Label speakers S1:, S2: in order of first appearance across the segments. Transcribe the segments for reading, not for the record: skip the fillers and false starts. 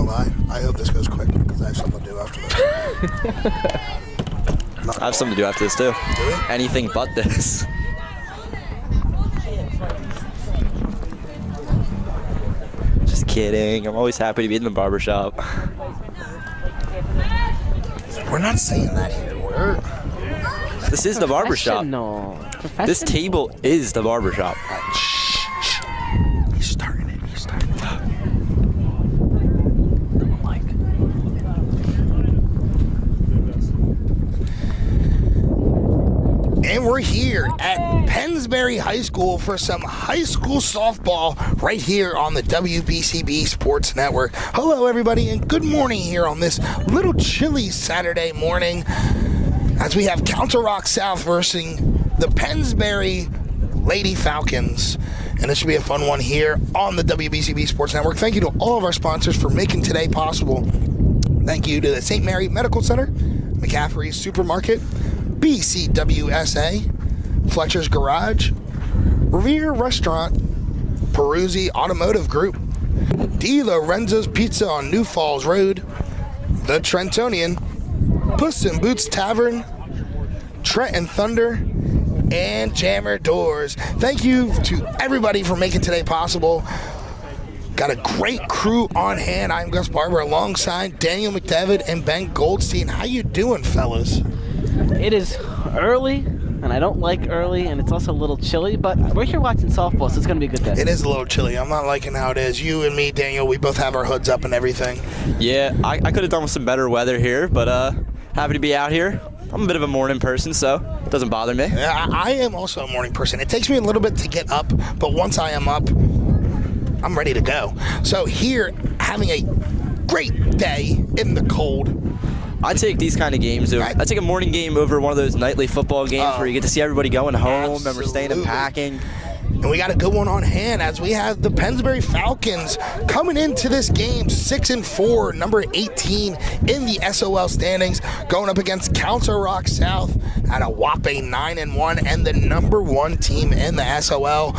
S1: gonna lie. I hope this goes quick because I have something to do after this.
S2: I have something to do after this too.
S1: Do we?
S2: Anything but this. Just kidding. I'm always happy to be in the barbershop.
S1: We're not saying that here.
S2: This is the barbershop.
S3: No.
S2: This table is the barbershop.
S1: Shh. He's starting it. And we're here at Pennsbury High School for some high school softball right here on the WBCB Sports Network. Hello, everybody, and good morning here on this little chilly Saturday morning as we have Council Rock South versus the Pennsbury Lady Falcons. And this should be a fun one here on the WBCB Sports Network. Thank you to all of our sponsors for making today possible. Thank you to the St. Mary Medical Center, McCaffrey's Supermarket, BCWSA, Fletcher's Garage, Revere Restaurant, Peruzzi Automotive Group, D. Lorenzo's Pizza on New Falls Road, The Trentonian, Puss in Boots Tavern, Trenton Thunder, and Jammer Doors. Thank you to everybody for making today possible. Got a great crew on hand. I'm Gus Barber alongside Daniel McDevitt and Ben Goldstein. How you doing, fellas?
S3: It is early, and I don't like early, and it's also a little chilly, but we're here watching softball, so it's going to be a good day.
S1: It is a little chilly. I'm not liking how it is. You and me, Daniel, we both have our hoods up and everything.
S2: Yeah, I could have done with some better weather here, but happy to be out here. I'm a bit of a morning person, so it doesn't bother me.
S1: I am also a morning person. It takes me a little bit to get up, but once I am up, I'm ready to go. So here, having a great day in the cold.
S2: I take these kind of games over. I take a morning game over one of those nightly football games where you get to see everybody going home and we're staying and packing.
S1: And we got a good one on hand as we have the Pennsbury Falcons coming into this game 6-4, number 18 in the SOL standings, going up against Council Rock South at a whopping 9-1 and the number 1 team in the SOL.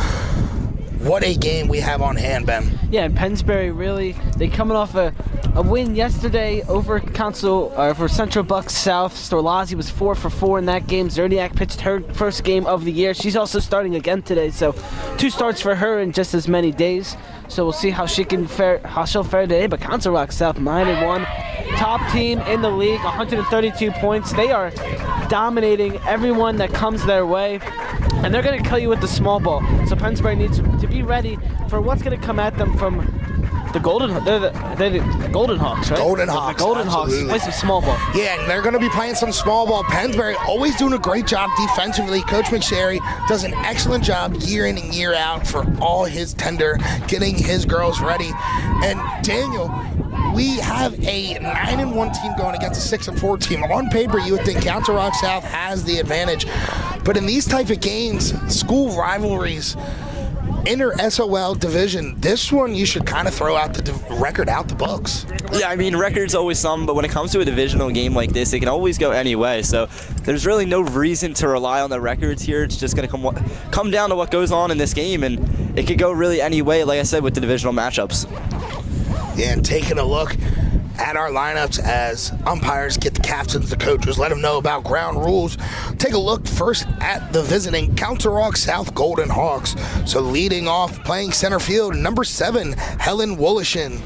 S1: What a game we have on hand, Ben.
S3: Yeah, and Pennsbury really, they coming off a win yesterday over for Central Bucks South. Storlazzi was 4 for 4 in that game. Zerniak pitched her first game of the year. She's also starting again today, so 2 starts for her in just as many days. So we'll see how she'll fare today. But Council Rock South 9-1, top team in the league, 132 points. They are dominating everyone that comes their way, and they're going to kill you with the small ball. So Pennsbury needs to be ready for what's going to come at them from the Golden Hawks, right?
S1: Golden Hawks.
S3: The Golden Hawks play some small ball.
S1: Yeah, and they're going to be playing some small ball. Pennsbury always doing a great job defensively. Coach McSherry does an excellent job year in and year out for all his tender, getting his girls ready. And Daniel, we have a 9-1 team going against a 6-4 team. On paper, you would think Council Rock South has the advantage. But in these type of games, school rivalries, inter-SOL division, this one you should kind of throw out the record out the books.
S2: Yeah, I mean, record's always some, but when it comes to a divisional game like this, it can always go any way. So there's really no reason to rely on the records here. It's just going to come down to what goes on in this game, and it could go really any way, like I said, with the divisional matchups.
S1: Yeah, and taking a look at our lineups as umpires get the captains, the coaches, let them know about ground rules. Take a look first at the visiting Council Rock South Golden Hawks. So leading off, playing center field, number 7, Helen Wollishin.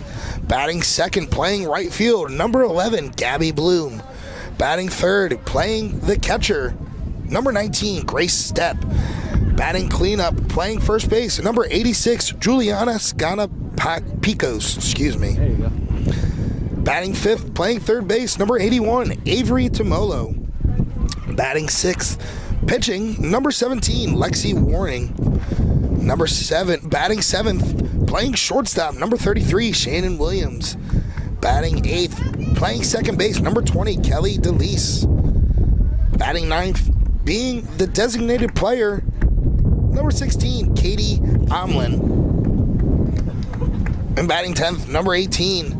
S1: Batting second, playing right field, number 11, Gabby Bloom. Batting third, playing the catcher, number 19, Grace Stepp. Batting cleanup, playing first base, number 86, Juliana Scana-Picos. Excuse me.
S3: There you go.
S1: Batting fifth, playing third base, number 81, Avery Tomolo. Batting sixth, pitching, number 17, Lexi Warning. Batting seventh, playing shortstop, number 33, Shannon Williams. Batting eighth, playing second base, number 20, Kelly DeLeese. Batting ninth, being the designated player, number 16, Katie Omlin. And batting 10th, number 18,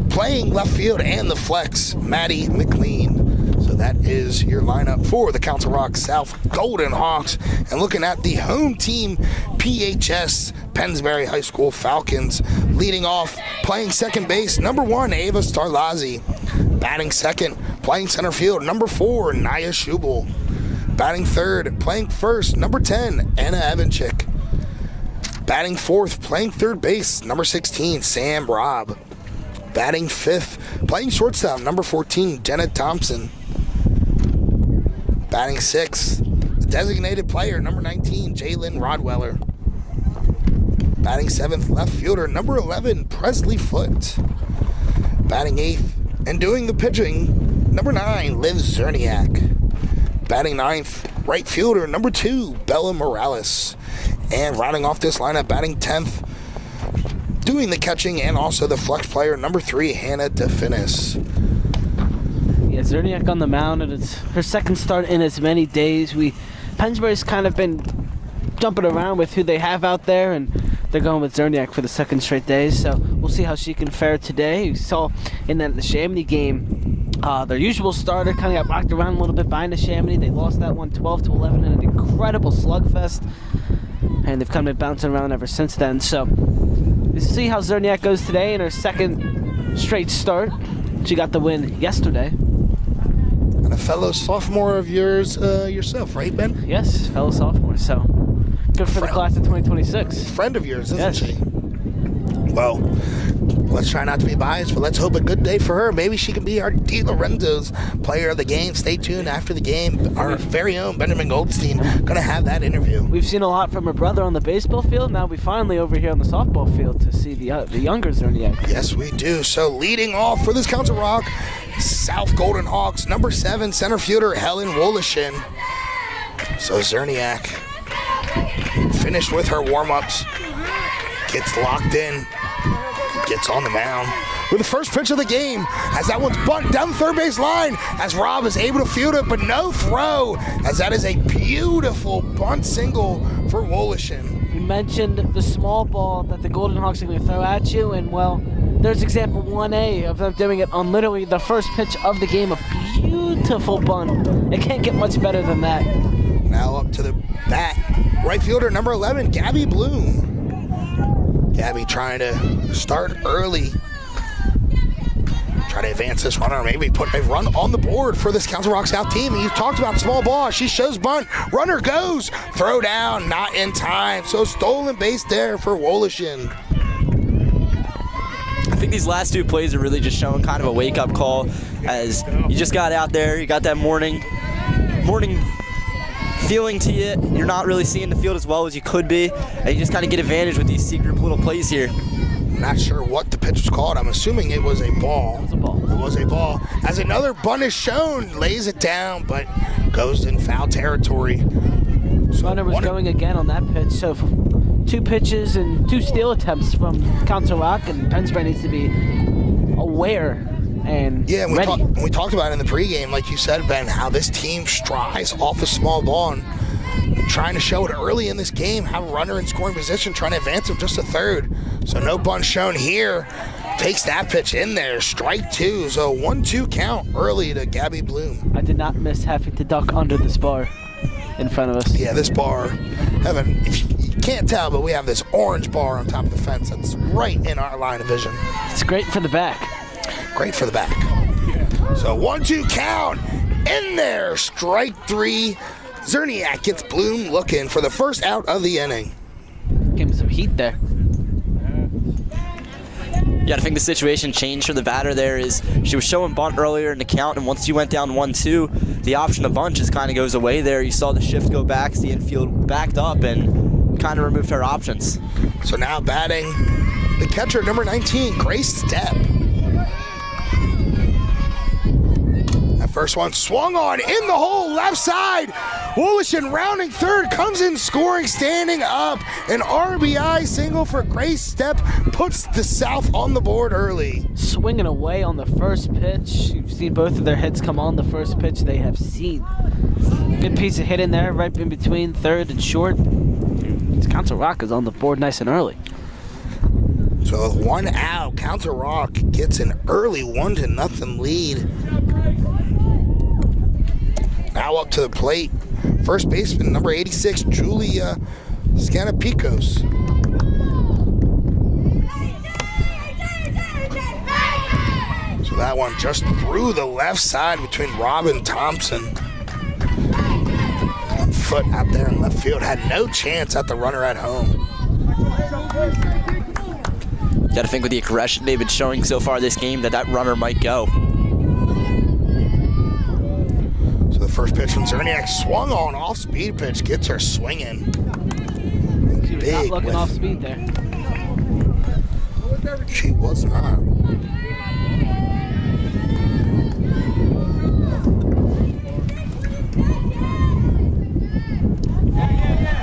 S1: playing left field and the flex, Maddie McLean. So that is your lineup for the Council Rock South Golden Hawks. And looking at the home team, PHS Pennsbury High School Falcons. Leading off, playing second base, number 1, Ava Starlazzi. Batting second, playing center field, number 4, Naya Schubel. Batting third, playing first, number 10, Anna Evanchik. Batting fourth, playing third base, number 16, Sam Robb. Batting fifth, playing shortstop, number 14, Jenna Thompson. Batting sixth, designated player, number 19, Jalen Rodweller. Batting seventh, left fielder, number 11, Presley Foote. Batting eighth, and doing the pitching, number 9, Liv Zerniak. Batting ninth, right fielder, number 2, Bella Morales. And rounding off this lineup, batting 10th, doing the catching and also the flex player, number 3, Hannah DeFinis.
S3: Yeah, Zerniak on the mound, and it's her second start in as many days. Pennsbury's kind of been jumping around with who they have out there, and they're going with Zerniak for the second straight days. So we'll see how she can fare today. You saw in the Chamonix game, their usual starter kind of got rocked around a little bit by Chamonix. They lost that one 12-11 in an incredible slugfest, and they've kind of been bouncing around ever since then. So we'll see how Zerniak goes today in her second straight start. She got the win yesterday.
S1: And a fellow sophomore of yours yourself, right, Ben?
S3: Yes, fellow sophomore. So good for the class of 2026.
S1: Friend of yours, isn't
S3: Yes.
S1: she? Well, let's try not to be biased, but let's hope a good day for her. Maybe she can be our Di Lorenzo's player of the game. Stay tuned after the game. Our very own Benjamin Goldstein going to have that interview.
S3: We've seen a lot from her brother on the baseball field. Now we finally over here on the softball field to see the younger Zerniak.
S1: Yes, we do. So leading off for this Council Rock, South Golden Hawks, number 7, center fielder Helen Wolishin. So Zerniak finished with her warm-ups, gets locked in, gets on the mound with the first pitch of the game as that one's bunt down the third base line as Rob is able to field it, but no throw, as that is a beautiful bunt single for Wolishin.
S3: You mentioned the small ball that the Golden Hawks are going to throw at you, and well, there's example 1A of them doing it on literally the first pitch of the game. A beautiful bunt. It can't get much better than that.
S1: Now up to the bat, right fielder number 11, Gabby Bloom. Gabby trying to start early. Try to advance this runner, maybe put a run on the board for this Council Rock South team. And you talked about small ball. She shows bunt. Runner goes. Throw down, not in time. So stolen base there for Wolishin.
S2: I think these last two plays are really just showing kind of a wake-up call, as you just got out there, you got that morning feeling to you. You're not really seeing the field as well as you could be, and you just kind of get advantage with these secret little plays here.
S1: Not sure what the pitch was called. I'm assuming it was a ball.
S3: It was a ball.
S1: It was a ball. As another bunt is shown, lays it down, but goes in foul territory. So
S3: Runner was going again on that pitch. So 2 pitches and 2 steal attempts from Council Rock, and Pennsbury needs to be aware and
S1: yeah,
S3: ready.
S1: we talked about it in the pregame, like you said, Ben, how this team strives off a small ball and trying to show it early in this game, have a runner in scoring position, trying to advance him just a third. So no bunt shown here. Takes that pitch in there, strike 2. So 1-2 count early to Gabby Bloom.
S3: I did not miss having to duck under this bar in front of us.
S1: Yeah, this bar, if you can't tell, but we have this orange bar on top of the fence that's right in our line of vision.
S3: It's great for the back.
S1: Great for the back. So 1-2 count in there, strike 3. Zerniak gets Bloom looking for the first out of the inning.
S3: Give him some heat there.
S2: Yeah, I think the situation changed for the batter there. Is she was showing bunt earlier in the count, and once you went down 1-2, the option to bunt just kind of goes away there. You saw the shift go back, the infield backed up, and kind of removed her options.
S1: So now batting the catcher, number 19, Grace Stepp. That first one swung on in the hole, left side. Wolishin rounding third, comes in scoring, standing up. An RBI single for Grace Stepp puts the South on the board early.
S3: Swinging away on the first pitch. You've seen both of their hits come on the first pitch they have seen. Good piece of hit in there, right in between third and short. Council Rock is on the board nice and early.
S1: So with 1 out, Council Rock gets an early 1-0 lead. Now up to the plate, first baseman number 86, Julia Scanapicos. That one just through the left side between Robin Thompson. Foot out there in left field. Had no chance at the runner at home.
S2: Got to think with the aggression they've been showing so far this game that runner might go.
S1: So the first pitch from Zerniak swung on off speed pitch. Gets her swinging.
S3: She was not looking off speed there.
S1: She was not.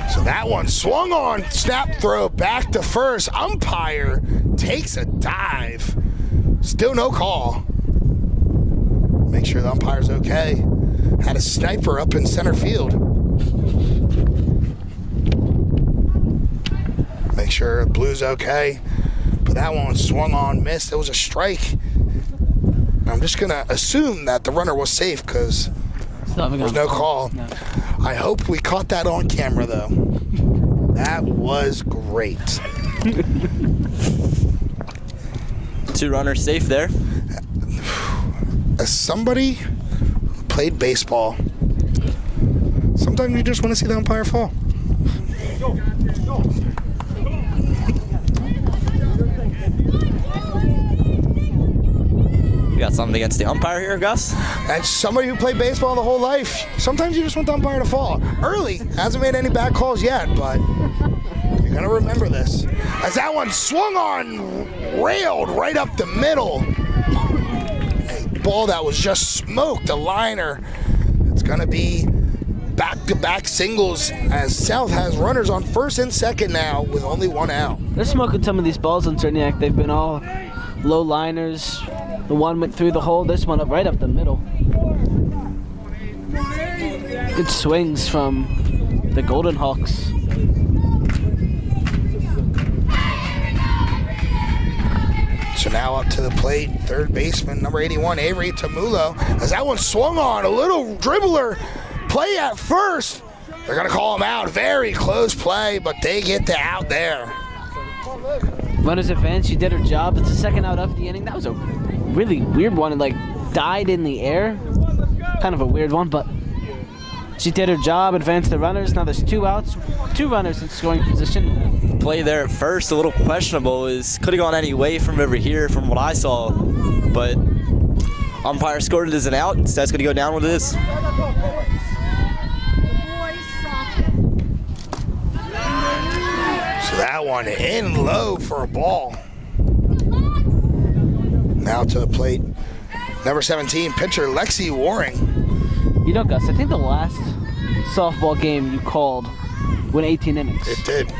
S1: So that one swung on, snap throw back to first. Umpire takes a dive. Still no call. Make sure the umpire's okay. Had a sniper up in center field. Make sure Blue's okay. But that one swung on, missed. It was a strike. I'm just going to assume that the runner was safe because there was no call. No. I hope we caught that on camera, though. That was great.
S2: 2 runners safe there.
S1: As somebody who played baseball, sometimes you just want to see the umpire fall.
S2: You got something against the umpire here, Gus?
S1: As somebody who played baseball the whole life, sometimes you just want the umpire to fall. Early, hasn't made any bad calls yet, but you're going to remember this. As that one swung on, railed right up the middle. A ball that was just smoked, a liner. It's going to be back-to-back singles as South has runners on first and second now with only 1 out.
S3: They're smoking some of these balls on Cerniak. They've been all low liners. The one went through the hole, this one up right up the middle. Good swings from the Golden Hawks.
S1: So now up to the plate, third baseman, number 81, Avery Tamulo. As that one swung on, a little dribbler play at first. They're going to call him out. Very close play, but they get the out there.
S3: Runners advance. She did her job. It's the second out of the inning. That was a really weird one. It died in the air. Kind of a weird one, but she did her job, advanced the runners. Now there's 2 outs, 2 runners in scoring position.
S2: Play there at first, a little questionable. Could have gone any way from over here from what I saw, but umpire scored it as an out, so that's going to go down what it is.
S1: That one in low for a ball. Now to the plate, number 17, pitcher Lexi Waring.
S3: You know, Gus, I think the last softball game you called went 18 innings.
S1: It did. So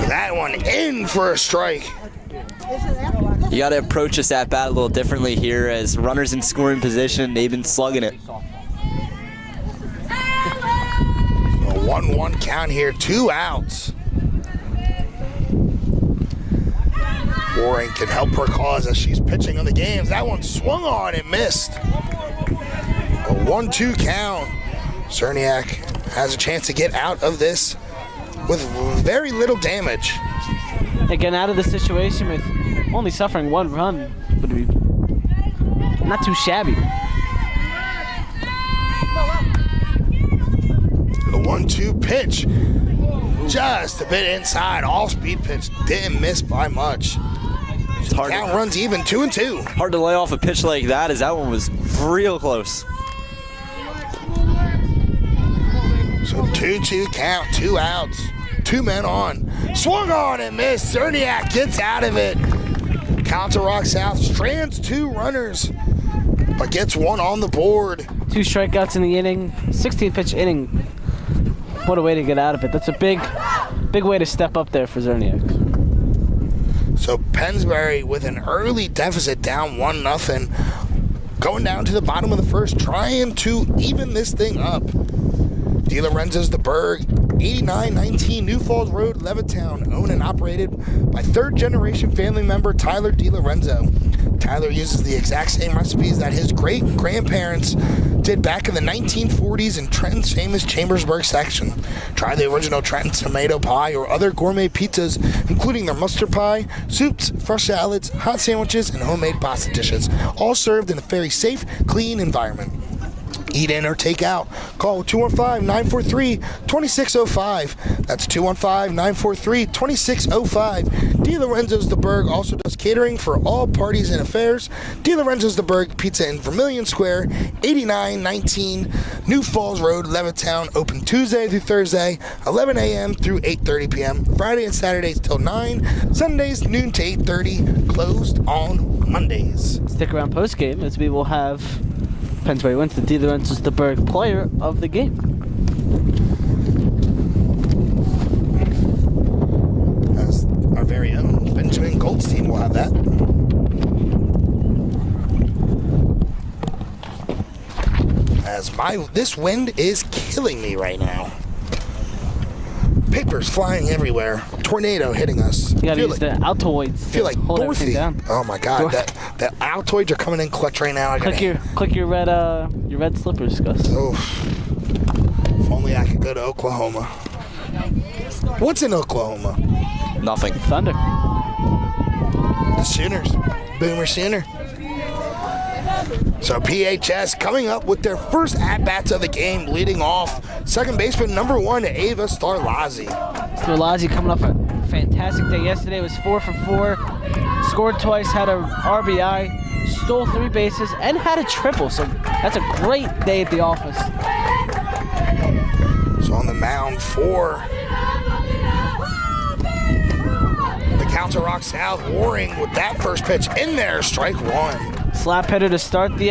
S1: that one in for a strike.
S2: You got to approach this at bat a little differently here as runners in scoring position. They've been slugging it.
S1: 1-1 count here, 2 outs. Waring can help her cause as she's pitching on the games. That one swung on and missed. A 1-2 count. Cerniak has a chance to get out of this with very little damage.
S3: Again, out of the situation with only suffering 1 run would be not too shabby.
S1: The 1-2 pitch, just a bit inside. All-speed pitch, didn't miss by much. Count runs even, 2-2.
S2: Hard to lay off a pitch like that as that one was real close.
S1: So 2-2 count, 2 outs, 2 men on. Swung on and missed. Cerniak gets out of it. Council Rock South strands 2 runners, but gets 1 on the board.
S3: 2 strikeouts in the inning, 16-pitch inning. What a way to get out of it. That's a big way to step up there for Cerniak.
S1: So Pennsbury with an early deficit, down 1-0. Going down to the bottom of the first, trying to even this thing up. De Lorenzo's the Berg, 8919 New Falls Road, Levittown, owned and operated by third-generation family member Tyler De Lorenzo. Tyler uses the exact same recipes that his great-grandparents did back in the 1940s in Trenton's famous Chambersburg section. Try the original Trenton tomato pie or other gourmet pizzas, including their mustard pie, soups, fresh salads, hot sandwiches, and homemade pasta dishes, all served in a very safe, clean environment. Eat in or take out. Call 215-943-2605. That's 215-943-2605. De Lorenzo's the Berg also does catering for all parties and affairs. De Lorenzo's the Berg Pizza in Vermilion Square, 8919 New Falls Road, Levittown. Open Tuesday through Thursday, 11 a.m. through 8:30 p.m. Friday and Saturdays till 9. Sundays noon to 8:30. Closed on Mondays.
S3: Stick around post game as we will have Pennsbury wins the De Lorenzo's the Berg player of the game.
S1: As our very own Benjamin Goldstein will have that. As this wind is killing me right now. Papers flying everywhere. Tornado hitting us.
S3: You gotta use the Altoids.
S1: Feel like Dorothy. Oh my God, the Altoids are coming in clutch right now.
S3: Click your red slippers, Gus.
S1: Oh, if only I could go to Oklahoma. What's in Oklahoma?
S2: Nothing.
S3: Thunder.
S1: The Sooners. Boomer Sooner. So PHS coming up with their first at-bats of the game, leading off second baseman number 1, Ava Starlazzi.
S3: Starlazzi coming off a fantastic day. Yesterday was 4 for 4, scored twice, had a RBI, stole 3 bases, and had a triple. So that's a great day at the office.
S1: So on the mound for the Council Rock South, Waring with that first pitch in there, strike 1.
S3: Slap hitter to start the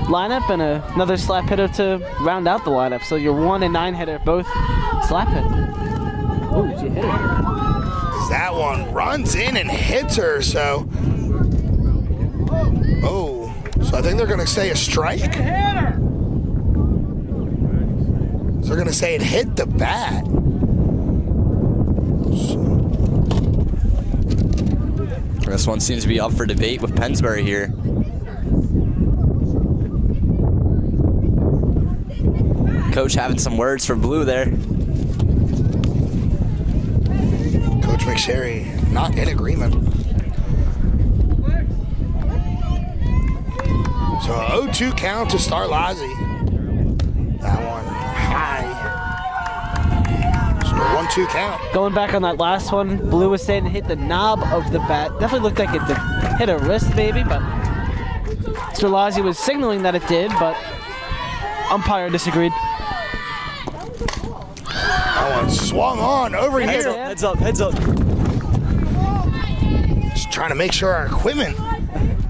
S3: lineup, and another slap hitter to round out the lineup. So your 1 and 9 hitter both slap hit. Oh, did you hit it?
S1: That one runs in and hits her. So I think they're going to say a strike. So they're going to say it hit the bat.
S2: This one seems to be up for debate with Pennsbury here. Coach having some words for Blue there.
S1: Coach McSherry not in agreement. So 0-2 count to Starlazzi. That one high. So 1-2 count.
S3: Going back on that last one, Blue was saying it hit the knob of the bat. Definitely looked like it hit a wrist maybe, but Starlazzi was signaling that it did, but umpire disagreed.
S1: That one swung on over here.
S2: Heads up.
S1: Just trying to make sure our equipment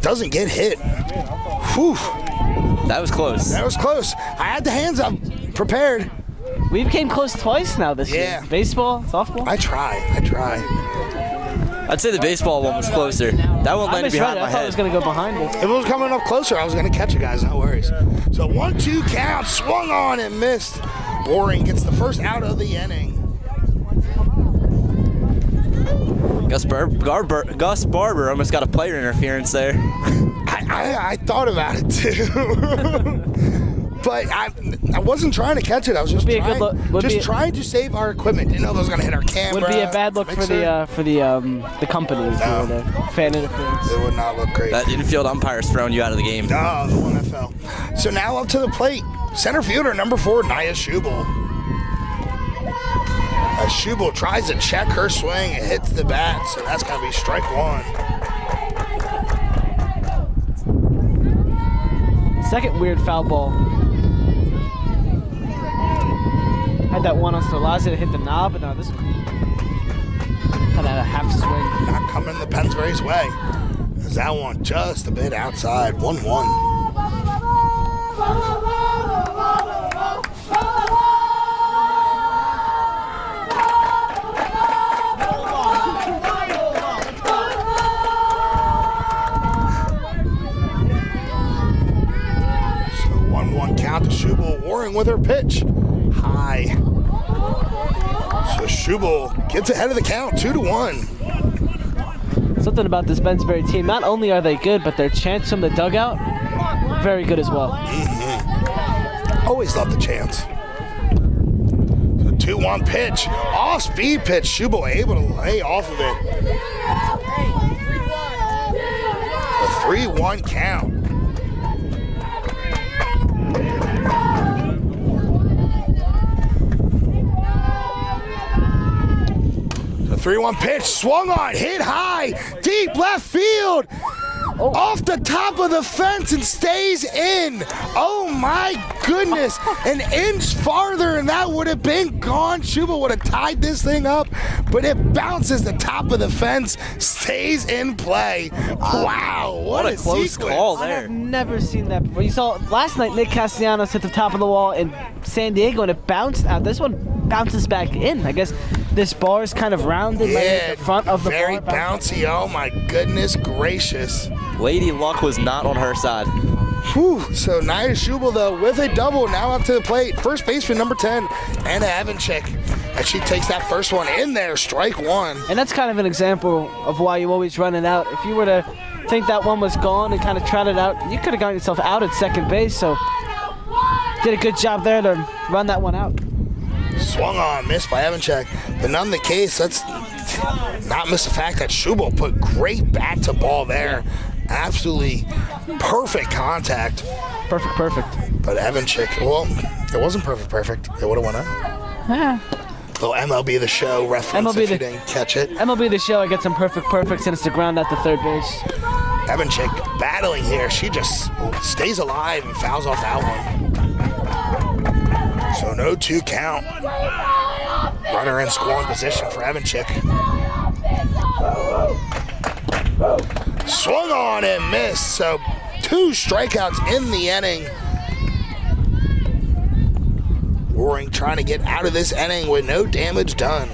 S1: doesn't get hit. Whew.
S2: That was close.
S1: That was close. I had the hands up, prepared.
S3: We've came close twice now this year. Baseball, softball.
S1: I try.
S2: I'd say the baseball one was closer. That one landed behind my
S3: I thought it
S2: head.
S3: was going to go behind us.
S1: If it was coming up closer, I was going to catch it, guys. No worries. So 1-2 count, swung on and missed. Waring gets the first out of the inning.
S2: Gus Barber almost got a player interference there.
S1: I thought about it too. But I wasn't trying to catch it. I was just trying to save our equipment. Didn't know that was going to hit our camera.
S3: Would be a bad look for the company if you were the fan interference.
S1: It would not look great.
S2: That infield umpire's throwing you out of the game.
S1: Oh, the one that fell. So now up to the plate, center fielder number 4, Nia Schubel. As Schubel tries to check her swing, it hits the bat, so that's going to be strike 1.
S3: Second weird foul ball. Had that one on Starlazzi that hit the knob, but no, this one had a half swing.
S1: Not coming the Pennsbury's way. As that one just a bit outside, 1-1. Count to Schubel, Waring with her pitch. High. So Schubel gets ahead of the count, 2-1.
S3: Something about this Pennsbury team, not only are they good, but their chants from the dugout very good as well.
S1: Always love the chance. So 2-1 pitch, off-speed pitch. Schubel able to lay off of it. A 3-1 count. The 3-1 pitch, swung on, hit high, deep left field. Off the top of the fence and stays in. Oh my goodness. An inch farther and that would have been gone. Schubel would have tied this thing up, but it bounces the top of the fence, stays in play. Wow, what a
S2: close
S1: sequence.
S2: call
S3: I
S2: there.
S3: have never seen that before. You saw last night Nick Castellanos hit the top of the wall in San Diego and it bounced out. This one bounces back in. I guess this bar is kind of rounded
S1: Yeah,
S3: like the front of the
S1: very
S3: bar.
S1: bouncy. Oh my goodness gracious.
S2: Lady Luck was not on her side.
S1: Whew. So Nia Schubel though with a double now up to the plate. First baseman number 10, Anna Evanchik. And she takes that first one in there, strike one.
S3: And that's kind of an example of why you always run it out. If you were to think that one was gone and kind of trot it out, you could have gotten yourself out at second base. So did a good job there to run that one out.
S1: Swung on, missed by Evanchik. But none the case, let's not miss the fact that Schubel put great bat to ball there. Absolutely perfect contact.
S3: Perfect.
S1: But Evanchik, well, it wasn't perfect. It would have went out.
S3: Yeah.
S1: Little MLB The Show reference if you didn't catch it.
S3: MLB The Show, I get some perfects and it's the ground at the third base.
S1: Evanchik battling here. She just stays alive and fouls off that one. So no 2 count. Runner in scoring position for Evanchik. Swung on and missed. So 2 strikeouts in the inning. Roaring trying to get out of this inning with no damage done.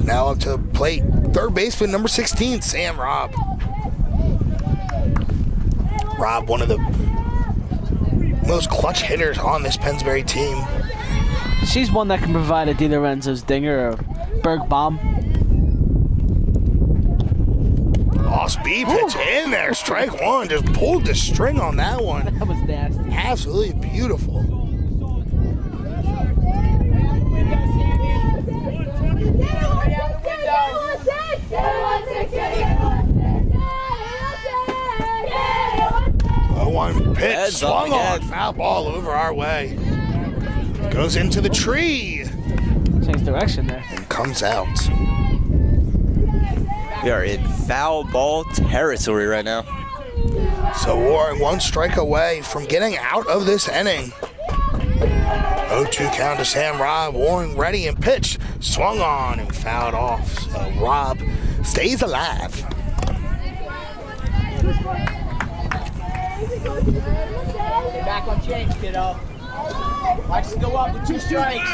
S1: Now up to plate, third baseman number 16, Sam Robb. Robb, one of the most clutch hitters on this Pennsbury team.
S3: She's one that can provide a Di Lorenzo's dinger or Berg bomb.
S1: Off-speed pitch in there, strike one. Just pulled the string on that one.
S3: That was nasty.
S1: Absolutely beautiful. One pitch
S2: Heads up
S1: swung on,
S2: again.
S1: foul ball over our way. Goes into the tree
S3: Changed direction there.
S1: and comes out.
S2: We are in foul ball territory right now.
S1: So Warren 1 strike away from getting out of this inning. 0-2 count to Sam Robb. Warren ready and pitch. Swung on and fouled off. So Robb stays alive.
S4: Get back on change, kiddo. Watch us go up with 2 strikes.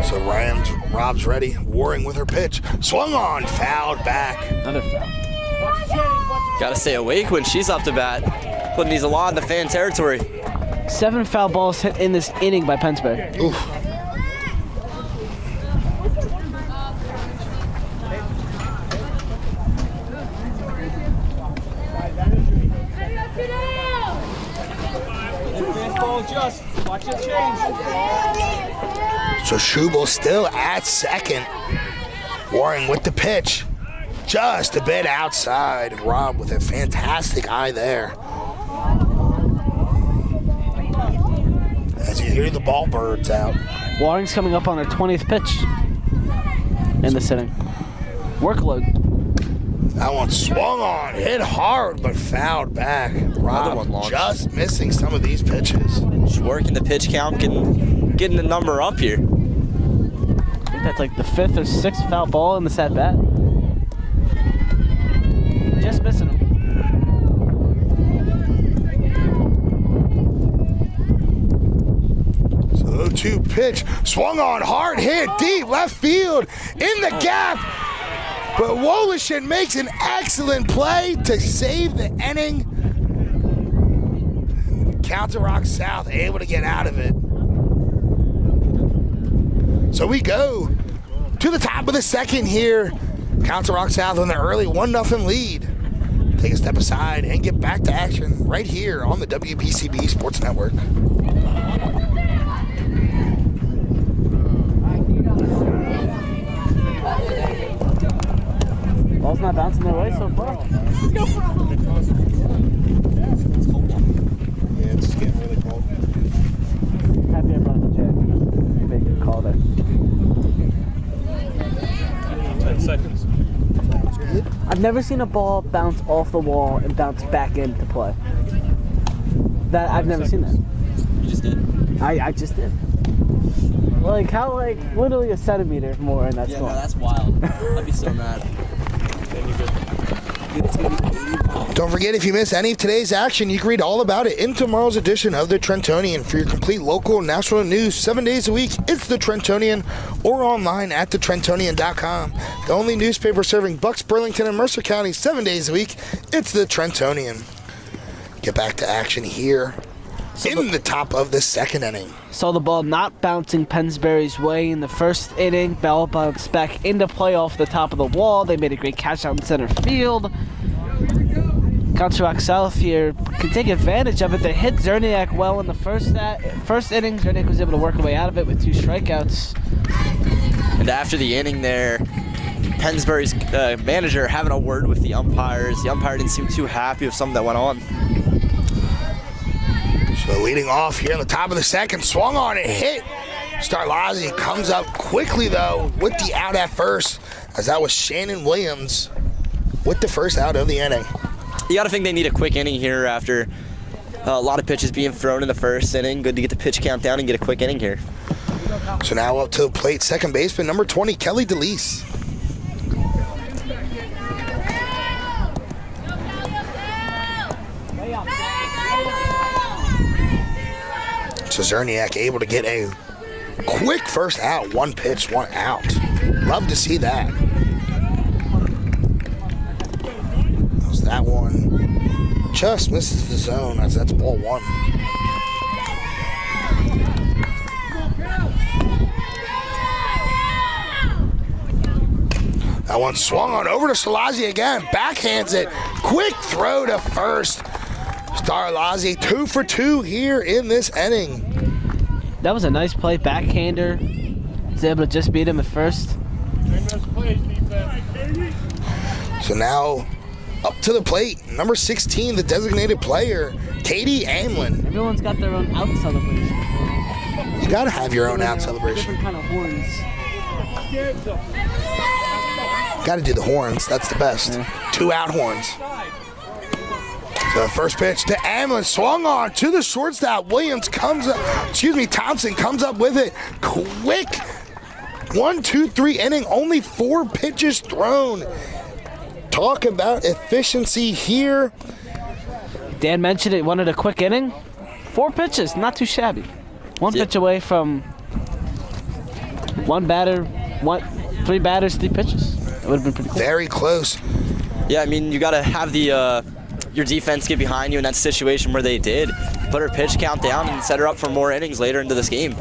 S1: So Robb's ready. Warring with her pitch. Swung on, fouled back.
S3: Another foul.
S2: Gotta stay awake when she's up to bat. Putting these a lot in the fan territory.
S3: 7 foul balls hit in this inning by Pennsbury.
S1: Oof.
S4: Just watch it change.
S1: So Schubel still at second. Warring with the pitch. Just a bit outside. Robb with a fantastic eye there. As you hear the ball birds out.
S3: Waring's coming up on her 20th pitch in this inning. Workload.
S1: That one swung on, hit hard, but fouled back.
S2: one
S1: Robb
S2: launched.
S1: just missing some of these pitches.
S2: Just working the pitch count, getting the number up here.
S3: I think that's like the 5th or 6th foul ball in this at bat. Just missing him.
S1: So 0-2 pitch, swung on, hard hit, deep left field, in the gap. But Wolishin makes an excellent play to save the inning. Counter Rock South able to get out of it. So we go to the top of the second here. Council Rock South in the early 1-0 lead. Take a step aside and get back to action right here on the WBCB Sports Network.
S3: Ball's not bouncing their way so far.
S4: Let's go for it.
S1: Yeah, it's getting really cold.
S3: Happy I brought the jack. Make a call there.
S5: 10 seconds.
S3: I've never seen a ball bounce off the wall and bounce back into play. That I've never seen that.
S2: You just did.
S3: I just did. Like how literally a centimeter more and that's
S2: Yeah,
S3: gone.
S2: no, that's wild. I'd be so mad.
S1: Don't forget, if you miss any of today's action, you can read all about it in tomorrow's edition of the Trentonian. For your complete local and national news 7 days a week, it's the Trentonian, or online at thetrentonian.com. The only newspaper serving Bucks, Burlington, and Mercer County 7 days a week, it's the Trentonian. Get back to action here in the top of the second inning.
S3: Saw the ball not bouncing Pennsbury's way in the first inning. Bell bounced back into play off the top of the wall. They made a great catch out in center field. Council Rock South here can take advantage of it. They hit Zerniak well in the first inning. Zerniak was able to work a way out of it with 2 strikeouts.
S2: And after the inning there, Pennsbury's manager having a word with the umpires. The umpire didn't seem too happy with something that went on.
S1: So leading off here in the top of the second, swung on and hit. Starlazzi comes up quickly, though, with the out at first, as that was Shannon Williams with the first out of the inning.
S2: You got to think they need a quick inning here after a lot of pitches being thrown in the first inning. Good to get the pitch count down and get a quick inning here.
S1: So now up to the plate, second baseman, number 20, Kelly DeLeese. So Zerniak able to get a quick first out, 1 pitch, 1 out. Love to see that. That one just misses the zone, as that's ball 1. That one swung on over to Starlazzi again. Backhands it. Quick throw to first. Starlazzi 2 for 2 here in this inning.
S3: That was a nice play. Backhander. Was able to just beat him at first.
S1: So now up to the plate, number 16, the designated player, Katie Amlin.
S3: Everyone's got their own out celebration.
S1: You gotta have your own out celebration.
S3: Different kind of horns.
S1: Gotta do the horns, that's the best.
S3: Yeah.
S1: 2 out horns. So the first pitch to Amlin, swung on to the shortstop. Williams comes up, Thompson comes up with it. Quick 1, 2, 3 inning, only 4 pitches thrown. Talk about efficiency here.
S3: Dan mentioned it, wanted a quick inning. 4 pitches, not too shabby. 1 pitch away from 1 batter, 3 batters, 3 pitches. It would have been pretty cool.
S1: Very close.
S2: Yeah, I mean, you got to have the your defense get behind you in that situation where they did. Put her pitch count down and set her up for more innings later into this game.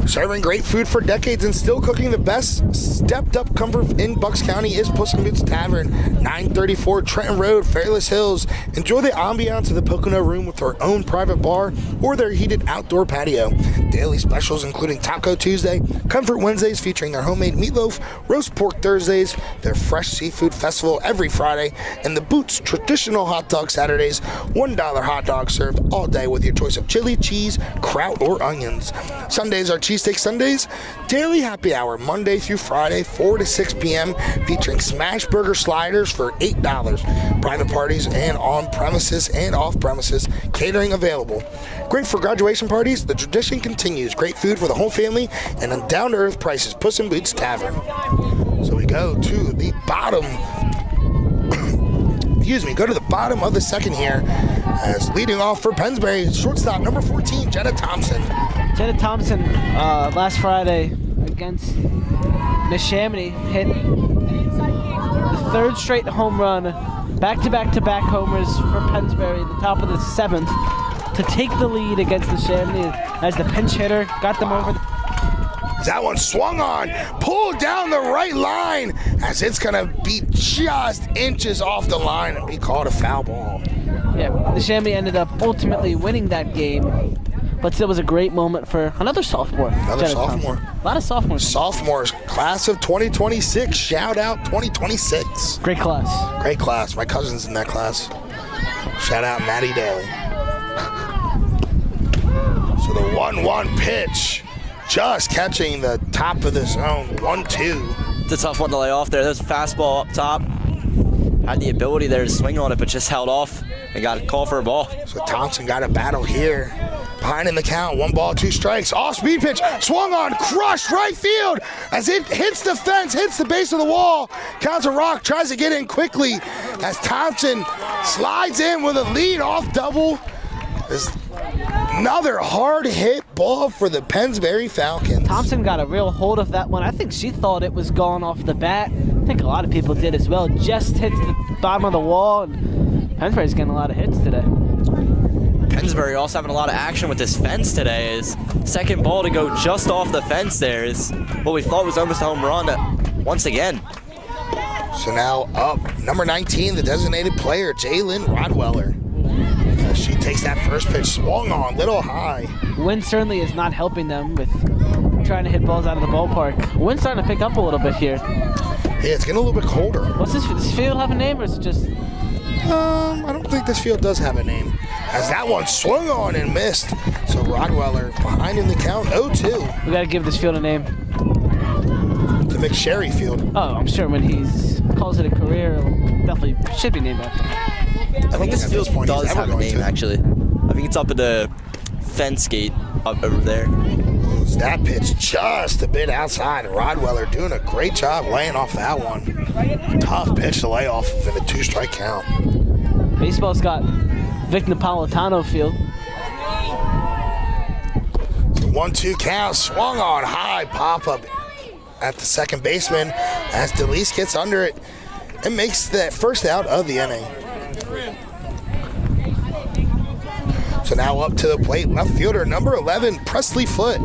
S1: Serving great food for decades and still cooking the best stepped-up comfort in Bucks County is Puss in Boots Tavern, 934 Trenton Road, Fairless Hills. Enjoy the ambiance of the Pocono Room with their own private bar or their heated outdoor patio. Daily specials including Taco Tuesday, Comfort Wednesdays featuring their homemade meatloaf, roast pork Thursdays, their fresh seafood festival every Friday, and the Boots traditional hot dog Saturdays, $1 hot dog served all day with your choice of chili, cheese, kraut, or onions. Sundays are Cheesesteak Sundays, daily happy hour Monday through Friday, 4 to 6 p.m. featuring smash burger sliders for $8. Private parties and on-premises and off-premises catering available. Great for graduation parties, the tradition continues. Great food for the whole family and on down-to-earth prices. Puss in Boots Tavern. So we go to the bottom. Go to the bottom of the second here, as leading off for Pennsbury, shortstop number 14, Jenna Thompson.
S3: Jenna Thompson, last Friday against Neshaminy, hit the 3rd straight home run, back-to-back homers for Pennsbury at the top of the 7th to take the lead against Neshaminy as the pinch hitter got them over.
S1: That one swung on, pulled down the right line as it's going to be just inches off the line and be called a foul ball.
S3: Yeah, the Chamois ended up ultimately winning that game, but still was a great moment for another sophomore.
S1: Another
S3: Jenna Thompson.
S1: sophomore.
S3: A lot of sophomores.
S1: Sophomores, class of 2026. Shout out 2026.
S3: Great class.
S1: Great class. My cousin's in that class. Shout out Maddie Daly. So the 1-1 pitch, just catching the top of the zone. 1-2.
S2: It's a tough one to lay off there. There's a fastball up top. Had the ability there to swing on it, but just held off and got a call for a ball.
S1: So Thompson got a battle here. Behind in the count, 1 ball, 2 strikes. Off speed pitch, swung on, crushed right field as it hits the fence, hits the base of the wall. Counts a rock, tries to get in quickly as Thompson slides in with a lead-off double. There's another hard hit ball for the Pennsbury Falcons.
S3: Thompson got a real hold of that one. I think she thought it was gone off the bat. I think a lot of people did as well. Just hits the bottom of the wall, and Pennsbury's getting a lot of hits today.
S2: Pennsbury also having a lot of action with this fence today. Is second ball to go just off the fence there is what we thought was almost a home run once again.
S1: So now up, number 19, the designated player, Jalen Rodweller. She takes that first pitch, swung on, little high.
S3: Wind certainly is not helping them with trying to hit balls out of the ballpark. Wind's starting to pick up a little bit here.
S1: Yeah, it's getting a little bit colder.
S3: What's this? Does this field have a name, or is it just...
S1: I don't think this field does have a name. As that one swung on and missed. So Rodweller behind in the count, 0-2.
S3: We got to give this field a name.
S1: The McSherry Field.
S3: Oh, I'm sure when he's calls it a career, it'll definitely should be named after him.
S2: I think this
S1: at
S2: field
S1: this point he's
S2: does
S1: ever
S2: have a
S1: going
S2: name
S1: to.
S2: actually. I think it's up at the fence gate up over there.
S1: That pitch just a bit outside. Rodweller doing a great job laying off that one. Tough pitch to lay off in a 2-strike count.
S3: Baseball's got Vic Napolitano Field.
S1: 1-2 count, swung on high, pop up at the second baseman as DeLeese gets under it and makes that first out of the inning. So now up to the plate, left fielder number 11, Presley Foote.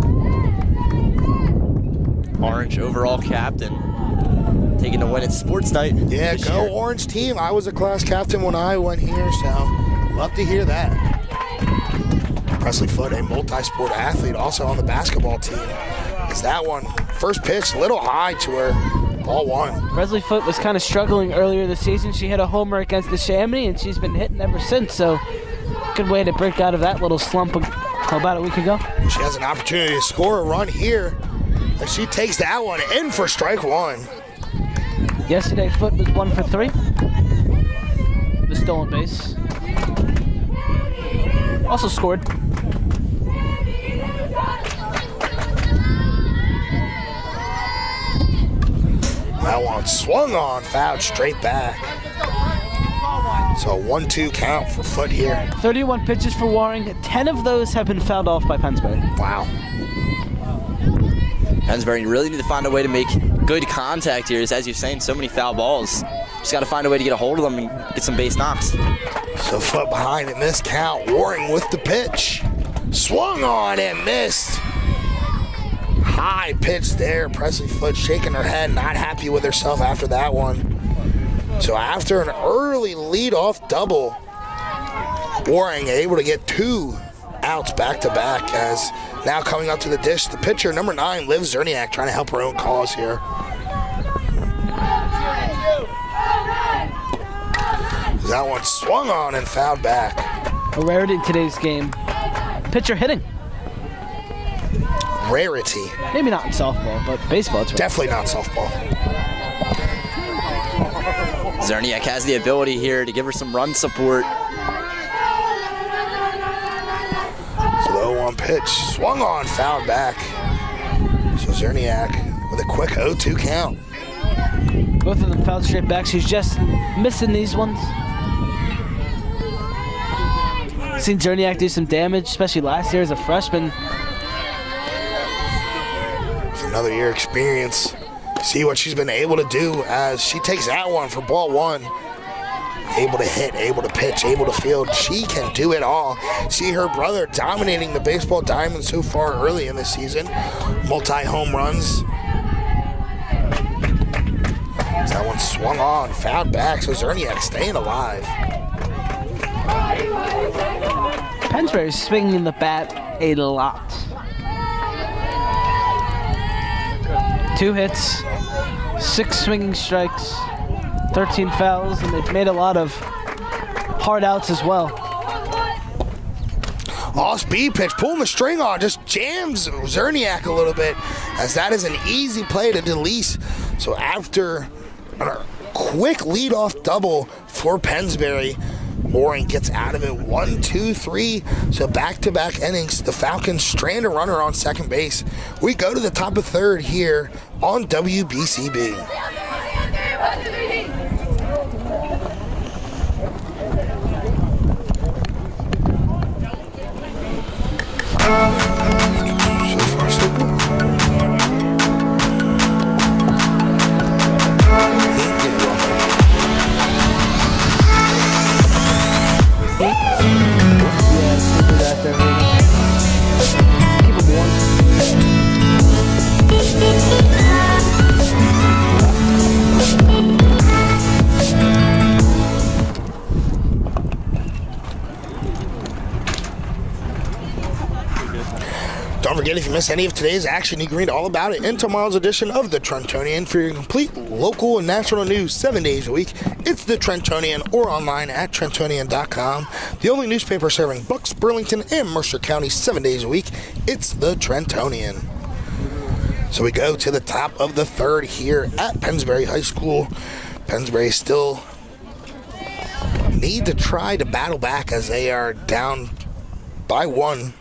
S2: Orange overall captain, taking the win at sports night.
S1: Yeah,
S2: this
S1: go
S2: year.
S1: Orange team. I was a class captain when I went here, so love to hear that. Presley Foote, a multi-sport athlete, also on the basketball team. Is that one first pitch, little high to her, ball 1.
S3: Presley Foote was kind of struggling earlier this season. She hit a homer against the Chamois, and she's been hitting ever since. So, good way to break out of that little slump about a week ago.
S1: She has an opportunity to score a run here as she takes that one in for strike 1.
S3: Yesterday, Foote was 1 for 3. The stolen base. Also scored.
S1: That one swung on, fouled straight back. So a 1-2 count for Foote here.
S3: 31 pitches for Waring. 10 of those have been fouled off by Pennsbury.
S1: Wow.
S2: Pennsbury really need to find a way to make good contact here. As you're saying, so many foul balls. Just got to find a way to get a hold of them and get some base knocks.
S1: So Foote behind in this count. Waring with the pitch. Swung on and missed. High pitch there. Presley Foote shaking her head, not happy with herself after that one. So after an early leadoff double, Waring able to get 2 outs back-to-back as now coming up to the dish, the pitcher, number 9, Liv Zerniak, trying to help her own cause here. That one swung on and fouled back.
S3: A rarity in today's game. Pitcher hitting.
S1: Rarity.
S3: Maybe not in softball, but baseball, it's rare.
S1: Definitely not softball.
S2: Zerniak has the ability here to give her some run support.
S1: So the 0-1 pitch swung on, fouled back. So Zerniak with a quick 0-2 count.
S3: Both of them fouled straight back. She's just missing these ones. Seen Zerniak do some damage, especially last year as a freshman.
S1: It's another year experience. See what she's been able to do as she takes that one for ball 1. Able to hit, able to pitch, able to field. She can do it all. See her brother dominating the baseball diamond so far early in the season. Multi-home runs. That one swung on, fouled back, so Zerniak staying alive.
S3: Pennsbury's swinging the bat a lot. 2 hits, 6 swinging strikes, 13 fouls, and they've made a lot of hard outs as well.
S1: Off-speed pitch, pulling the string on, just jams Zerniak a little bit, as that is an easy play to Delise. So after a quick leadoff double for Pennsbury, Loring gets out of it. 1, 2, 3. So back-to-back innings. The Falcons strand a runner on second base. We go to the top of third here on WBCB. So far, so good.
S3: Keep it warm.
S1: Don't forget, if you missed any of today's action, you can read all about it in tomorrow's edition of the Trentonian. For your complete local and national news 7 days a week, it's the Trentonian or online at Trentonian.com. The only newspaper serving Bucks, Burlington, and Mercer County 7 days a week, it's the Trentonian. So we go to the top of the third here at Pennsbury High School. Pennsbury still need to try to battle back as they are down by 1.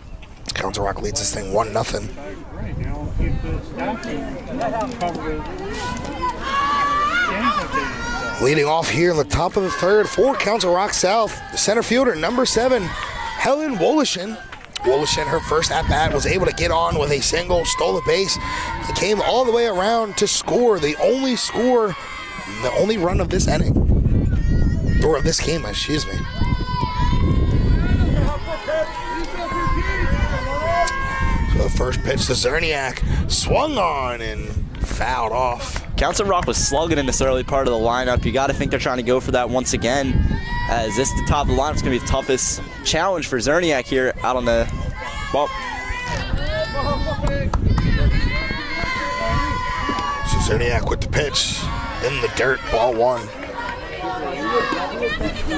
S1: Council Rock leads this thing 1-0. Leading off here in the top of the third for Council Rock South, center fielder number 7, Helen Wolishin. Wolishin, her first at-bat, was able to get on with a single, stole the base. He came all the way around to score the only run of this inning. Or of this game, excuse me. So the first pitch to Zerniak, swung on and fouled off.
S2: Council Rock was slugging in this early part of the lineup. You got to think they're trying to go for that once again, as this the top of the lineup is going to be the toughest challenge for Zerniak here out on the ball.
S1: So Zerniak with the pitch in the dirt, ball 1.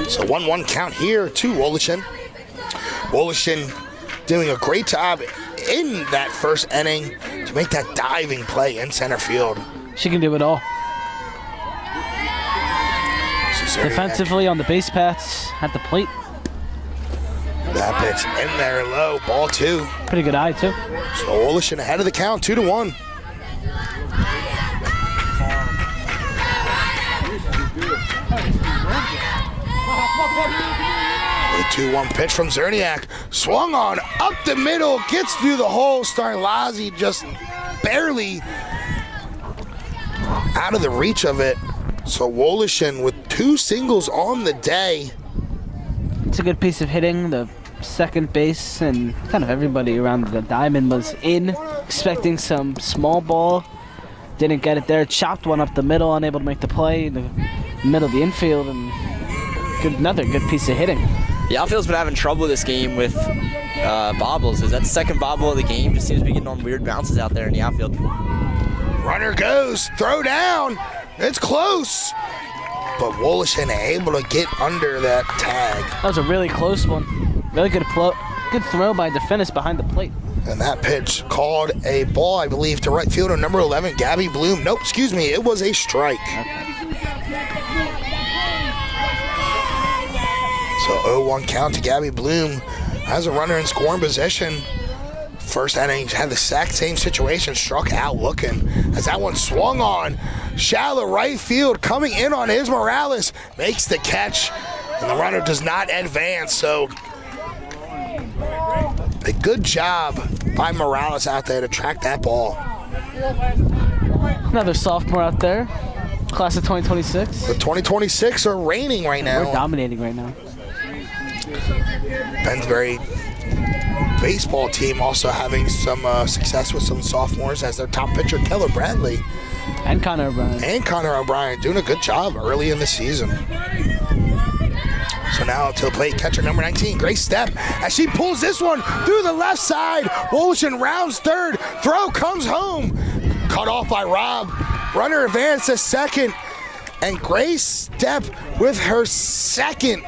S1: So 1-1 count here to Wolishin. Wolishin doing a great job in that first inning to make that diving play in center field.
S3: She can do it all.
S1: So
S3: Defensively on the base paths, at the plate.
S1: That pitch in there low, ball 2.
S3: Pretty good eye, too.
S1: So Wolishin ahead of the count, 2-1. The 2-1 pitch from Zerniak, swung on, up the middle, gets through the hole. Starlazzi just barely out of the reach of it. So Wolishin with 2 singles on the day.
S3: It's a good piece of hitting. The second base and kind of everybody around the diamond was in, expecting some small ball. Didn't get it there. Chopped one up the middle, unable to make the play in the middle of the infield, and another good piece of hitting.
S2: The outfield's been having trouble this game with bobbles. Is that the second bobble of the game? Just seems to be getting on weird bounces out there in the outfield.
S1: Runner goes, throw down. It's close. But Wolishin able to get under that tag.
S3: That was a really close one. Really good throw by DeFinis behind the plate.
S1: And that pitch called a ball, I believe, to right fielder number 11, Gabby Bloom. Nope, excuse me, it was a strike. So 0-1 count to Gabby Bloom. Has a runner in scoring position. First inning had the exact same situation, struck out looking as that one swung on. Shallow right field coming in on his Morales. Makes the catch, and the runner does not advance. So a good job by Morales out there to track that ball.
S3: Another sophomore out there. Class of 2026.
S1: The 2026 are reigning right now.
S3: We're dominating right now.
S1: Pennsbury baseball team also having some success with some sophomores as their top pitcher, Keller Bradley.
S3: And Connor O'Brien.
S1: And Connor O'Brien doing a good job early in the season. So now to the plate, catcher number 19, Grace Stepp, as she pulls this one through the left side. Wolshin rounds third. Throw comes home. Cut off by Rob. Runner advances second. And Grace Stepp with her second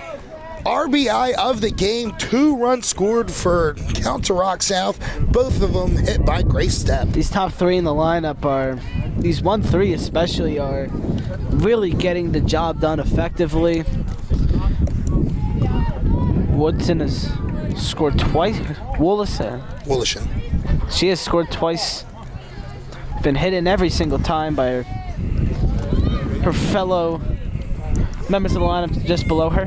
S1: RBI of the game. 2 runs scored for Council Rock South. Both of them hit by Grace Stepp.
S3: These top 3 in the lineup are, these 1-3 especially, are really getting the job done effectively. Woodson has scored twice.
S1: Wollishin.
S3: She has scored twice. Been hit in every single time by her fellow members of the lineup just below her.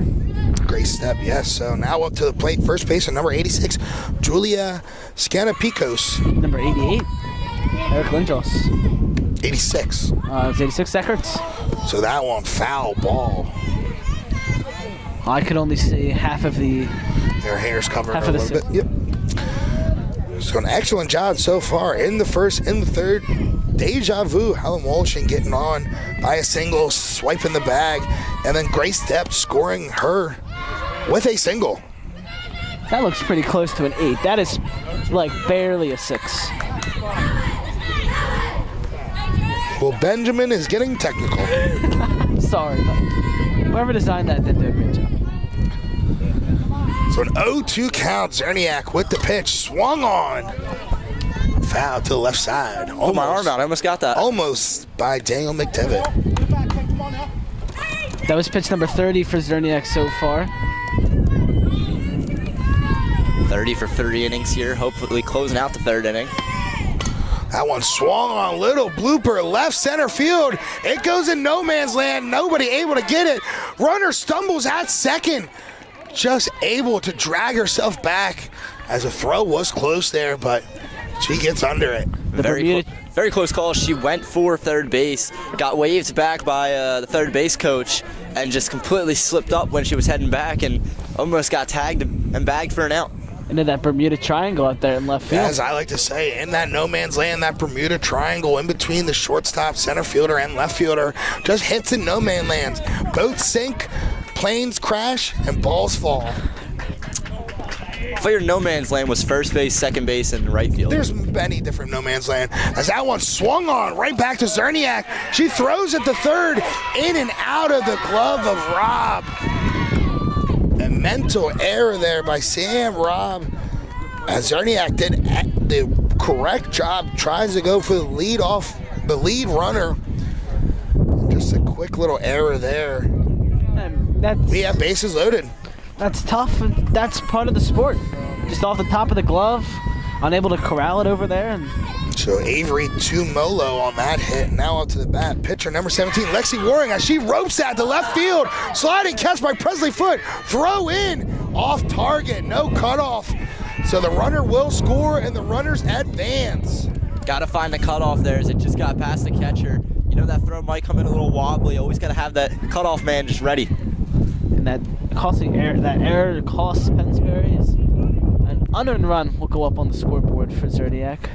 S1: Grace Stepp, yes. So now up to the plate, first baseman number 86, Julia Scanapicos.
S3: Number 88, Eric Lindros.
S1: 86.
S3: It was 86 seconds.
S1: So that one, foul ball.
S3: I could only see half of the.
S1: Their hair's covering
S3: Half
S1: her a
S3: of the
S1: little bit. Yep. So an excellent job so far in the first, in the third. Deja vu, Helen Wolshin getting on by a single, swiping the bag, and then Grace Stepp scoring her with a single.
S3: That looks pretty close to an 8. That is like barely a 6.
S1: Well, Benjamin is getting technical.
S3: I'm sorry, but whoever designed that did do a great job.
S1: So an 0-2 count. Zerniak with the pitch, swung on. Foul to the left side.
S2: Oh, my arm out. I almost got that.
S1: Almost by Daniel McDevitt.
S3: That was pitch number 30 for Zerniak so far.
S2: 30 for 30 innings here. Hopefully closing out the third inning.
S1: That one swung on, little blooper, left center field. It goes in no man's land. Nobody able to get it. Runner stumbles at second. Just able to drag herself back as a throw was close there, but she gets under it.
S2: Very close call. She went for third base, got waved back by the third base coach, and just completely slipped up when she was heading back and almost got tagged and bagged for an out.
S3: Into that Bermuda Triangle out there in left field.
S1: As I like to say, in that no man's land, that Bermuda Triangle in between the shortstop, center fielder, and left fielder, just hits in no man's land. Boats sink, planes crash, and balls fall.
S2: I thought your no man's land was first base, second base, and right field.
S1: There's many different no man's land. As that one swung on right back to Zerniak. She throws it to third, in and out of the glove of Rob. A mental error there by Sam Robb. As Zerniak did the correct job, tries to go for the lead runner. Just a quick little error there. We have bases loaded.
S3: That's tough. That's part of the sport. Just off the top of the glove, unable to corral it over there. And
S1: so Avery Tumolo on that hit. Now up to the bat. Pitcher number 17, Lexi Waring, as she ropes that to left field. Sliding catch by Presley Foote. Throw in. Off target. No cutoff. So the runner will score and the runners advance.
S2: Got to find the cutoff there as it just got past the catcher. You know that throw might come in a little wobbly. Always got to have that cutoff man just ready.
S3: And that error costs Pennsbury is an unearned run will go up on the scoreboard for Zerniak.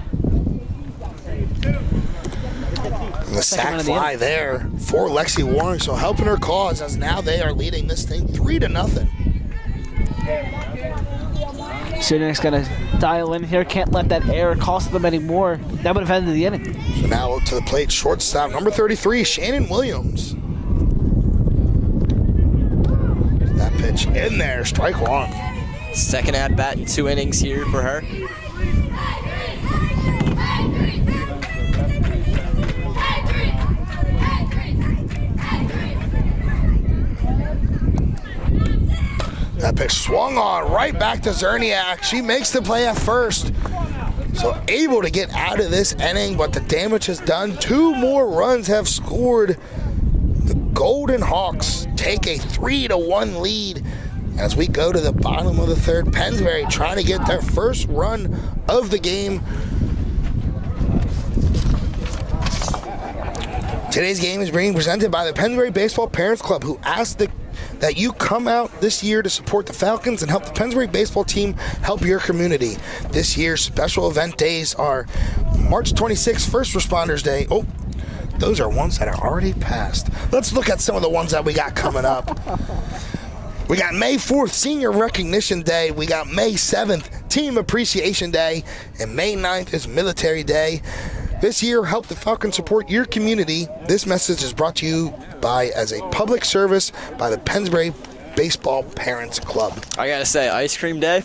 S1: The sac fly there for Lexi Warren, so helping her cause as now they are leading this thing 3-0.
S3: Zerniak's gonna dial in here. Can't let that error cost them anymore. That would have ended the inning.
S1: So now up to the plate, shortstop number 33, Shannon Williams. That pitch in there, strike one.
S2: Second at bat in 2 innings here for her.
S1: That pitch swung on right back to Zerniak. She makes the play at first. So able to get out of this inning, but the damage is done. 2 more runs have scored. The Golden Hawks take a 3-1 lead as we go to the bottom of the third. Pennsbury trying to get their first run of the game. Today's game is being presented by the Pennsbury Baseball Parents Club, who asked the that you come out this year to support the Falcons and help the Pennsbury baseball team help your community. This year's special event days are March 26th, First Responders Day. Oh, those are ones that are already passed. Let's look at some of the ones that we got coming up. We got May 4th, Senior Recognition Day. We got May 7th, Team Appreciation Day. And May 9th is Military Day. This year, help the Falcons support your community. This message is brought to you as a public service by the Pennsbury Baseball Parents Club.
S2: I gotta say, Ice Cream Day,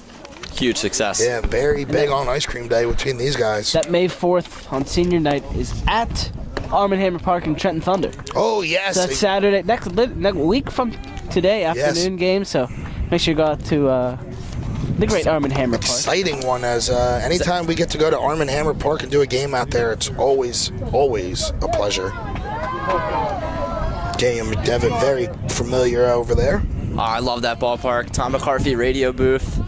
S2: huge success.
S1: Yeah, very big on Ice Cream Day between these guys.
S3: That May 4th on Senior Night is at Arm & Hammer Park in Trenton Thunder.
S1: Oh, yes.
S3: So that's Saturday, next week from today, afternoon game. So make sure you go out to the great Arm & Hammer Park.
S1: Exciting one, as anytime we get to go to Arm & Hammer Park and do a game out there, it's always a pleasure. Daniel McDevitt, very familiar over there.
S2: Oh, I love that ballpark. Tom McCarthy radio booth.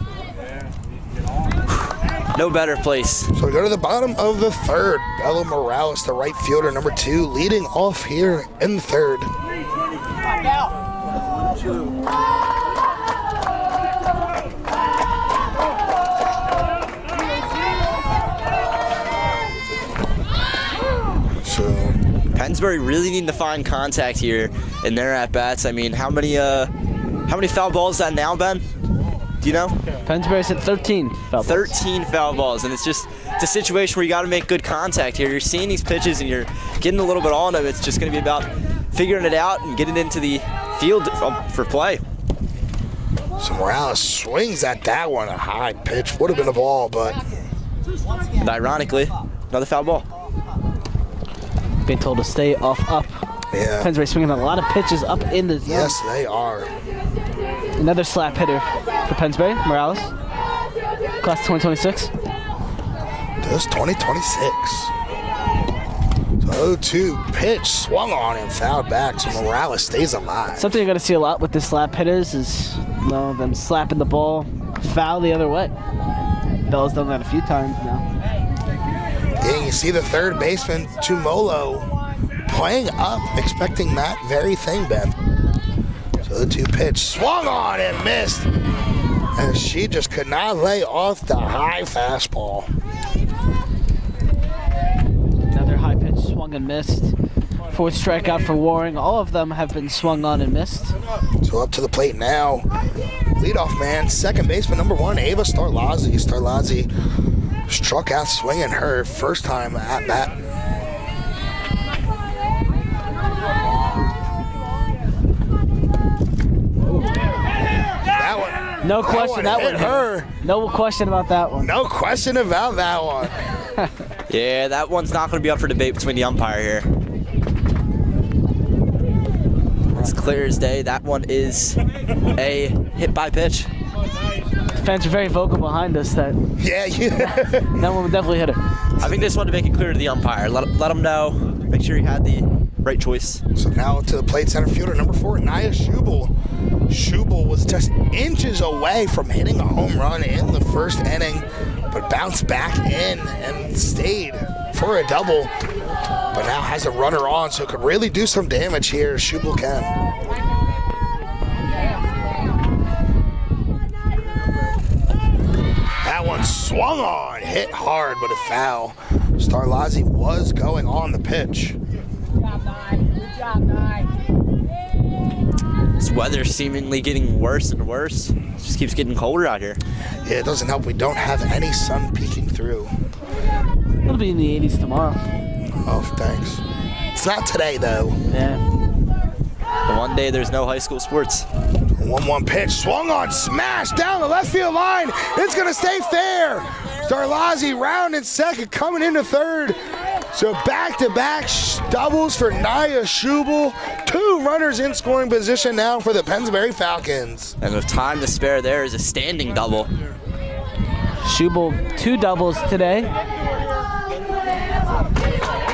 S2: No better place.
S1: So we go to the bottom of the third. Bella Morales, the right fielder, number 2, leading off here in the third.
S2: Pennsbury really needing to find contact here in their at-bats. I mean, how many foul balls is that now, Ben? Do you know?
S3: Pennsbury's at 13 foul balls.
S2: 13 foul balls, and it's a situation where you got to make good contact here. You're seeing these pitches and you're getting a little bit on them. It's just going to be about figuring it out and getting into the field for play.
S1: So Morales swings at that one, a high pitch. Would have been a ball, but...
S2: And ironically, another foul ball.
S3: Being told to stay up.
S1: Yeah.
S3: Pennsbury swinging a lot of pitches up in the zone.
S1: Yes, they are.
S3: Another slap hitter for Pennsbury, Morales. Class 2026.
S1: Just 2026. So 0-2 pitch swung on and fouled back, so Morales stays alive.
S3: Something you're going to see a lot with the slap hitters is them slapping the ball foul the other way. Bella's done that a few times now.
S1: Yeah, you see the third baseman, Tumolo, playing up, expecting that very thing, Ben. So the 2 pitch swung on and missed. And she just could not lay off the high fastball.
S3: Another high pitch swung and missed. 4th strikeout for Waring. All of them have been swung on and missed.
S1: So up to the plate now. Leadoff man, second baseman, number 1, Ava Starlazzi. Starlazzi struck out swinging her first time at bat. That one.
S3: No question. That one
S1: hit her.
S3: No question about that one.
S1: No question about that one.
S2: Yeah, that one's not going to be up for debate between the umpire here. It's clear as day. That one is a hit by pitch.
S3: Fans are very vocal behind us that
S1: Yeah.
S3: that one would definitely hit her.
S2: I think they just wanted to make it clear to the umpire. Let him know. Make sure he had the right choice.
S1: So now to the plate, center fielder number 4, Naya Schubel. Schubel was just inches away from hitting a home run in the first inning, but bounced back in and stayed for a double. But now has a runner on, so could really do some damage here. Schubel can. That one swung on, hit hard, but a foul. Starlazzi was going on the pitch.
S4: Good job, Nye.
S2: This weather's seemingly getting worse and worse. It just keeps getting colder out here.
S1: Yeah, it doesn't help we don't have any sun peeking through.
S3: It'll be in the 80s tomorrow.
S1: Oh, thanks. It's not today, though.
S3: Yeah.
S2: But one day there's no high school sports.
S1: 1-1 pitch, swung on, smash down the left field line. It's going to stay fair. Starlazzi rounding second, coming into third. So back-to-back doubles for Naya Schubel. 2 runners in scoring position now for the Pennsbury Falcons.
S2: And with time to spare, there is a standing double.
S3: Schubel, 2 doubles today.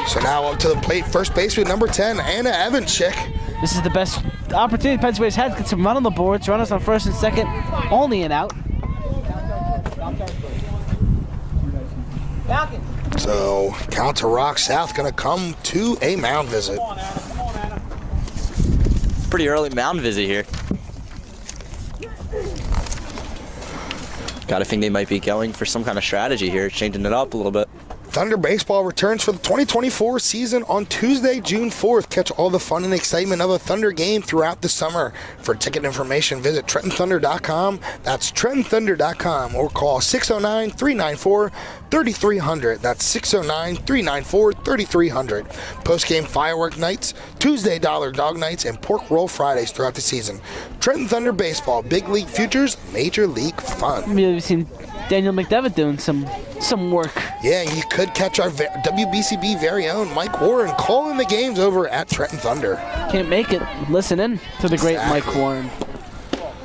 S1: So now up to the plate, first baseman number 10, Anna Evanchik.
S3: This is the best opportunity Pennsbury's had to get some run on the boards, runners on first and second, only an out.
S1: So count to Rock South going to come to a mound visit.
S2: Pretty early mound visit here. Got to think they might be going for some kind of strategy here, changing it up a little bit.
S1: Thunder Baseball returns for the 2024 season on Tuesday, June 4th. Catch all the fun and excitement of a Thunder game throughout the summer. For ticket information, visit TrentonThunder.com. That's TrentonThunder.com, or call 609-394-3300. That's 609-394-3300. Post-game firework nights, Tuesday Dollar Dog Nights, and Pork Roll Fridays throughout the season. Trenton Thunder Baseball, Big League Futures, Major League Fun.
S3: We've seen Daniel McDevitt doing some work.
S1: Yeah, you could catch our WBCB very own Mike Warren calling the games over at Trenton Thunder.
S3: Can't make it. Listen in to the great Mike Warren.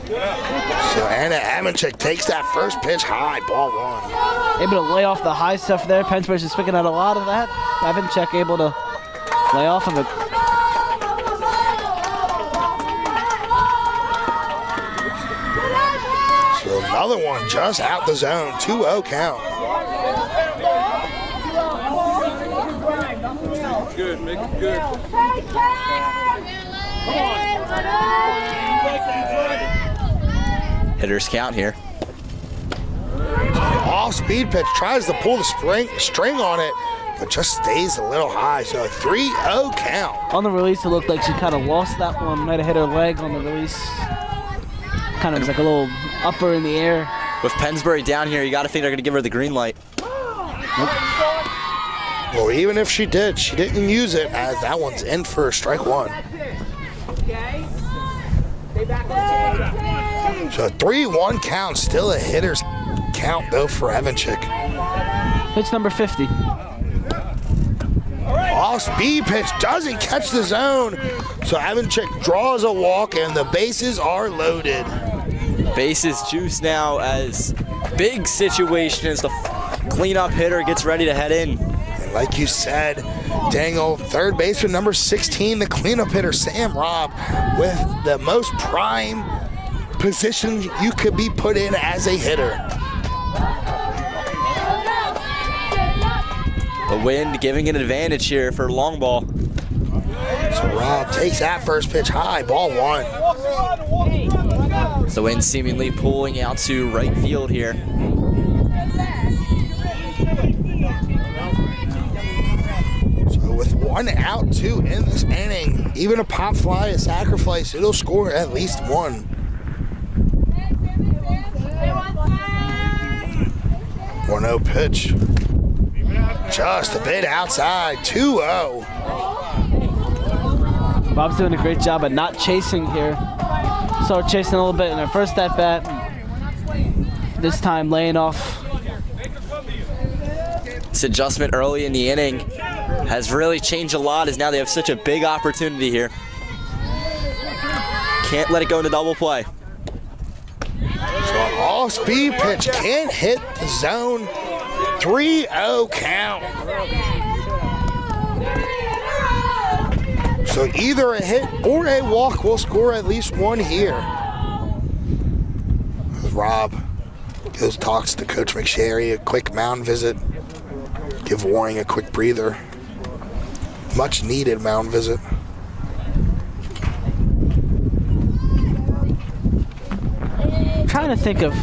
S1: So Anna Amonchik takes that first pitch high, ball one.
S3: Able to lay off the high stuff there. Pennsbury's just picking out a lot of that. Amonchik able to lay off of it.
S1: So another one just out the zone, 2-0 count.
S5: Good, make it good.
S2: Hitters count here.
S1: Off-speed pitch, tries to pull the string on it, but just stays a little high. So a 3-0 count.
S3: On the release, it looked like she kind of lost that one. Might have hit her leg on the release. Kind of was like a little upper in the air.
S2: With Pennsbury down here, you got to think they're going to give her the green light.
S1: Well, even if she did, she didn't use it, as that one's in for strike one. So a 3-1 count, still a hitter's count though for Amonchik.
S3: Pitch number 50.
S1: Off-speed pitch doesn't catch the zone, so Amonchik draws a walk and the bases are loaded.
S2: Bases juice now as big situation as the cleanup hitter gets ready to head in.
S1: And like you said, Dangle, third baseman number 16, the cleanup hitter Sam Robb, with the most prime position you could be put in as a hitter.
S2: The wind giving an advantage here for long ball.
S1: So Robb takes that first pitch high, ball one.
S2: The wind seemingly pulling out to right field here.
S1: So with 1 out, 2 in this inning, even a pop fly, a sacrifice, it'll score at least one. 1-0 pitch. Just a bit outside, 2-0.
S3: Bob's doing a great job of not chasing here. Started chasing a little bit in her first at bat. This time laying off.
S2: This adjustment early in the inning has really changed a lot, as now they have such a big opportunity here. Can't let it go into double play.
S1: So an off-speed pitch can't hit the zone. 3-0 count. So either a hit or a walk will score at least one here. Rob talks to Coach McSherry, a quick mound visit. Give Waring a quick breather. Much needed mound visit.
S3: I'm trying to think of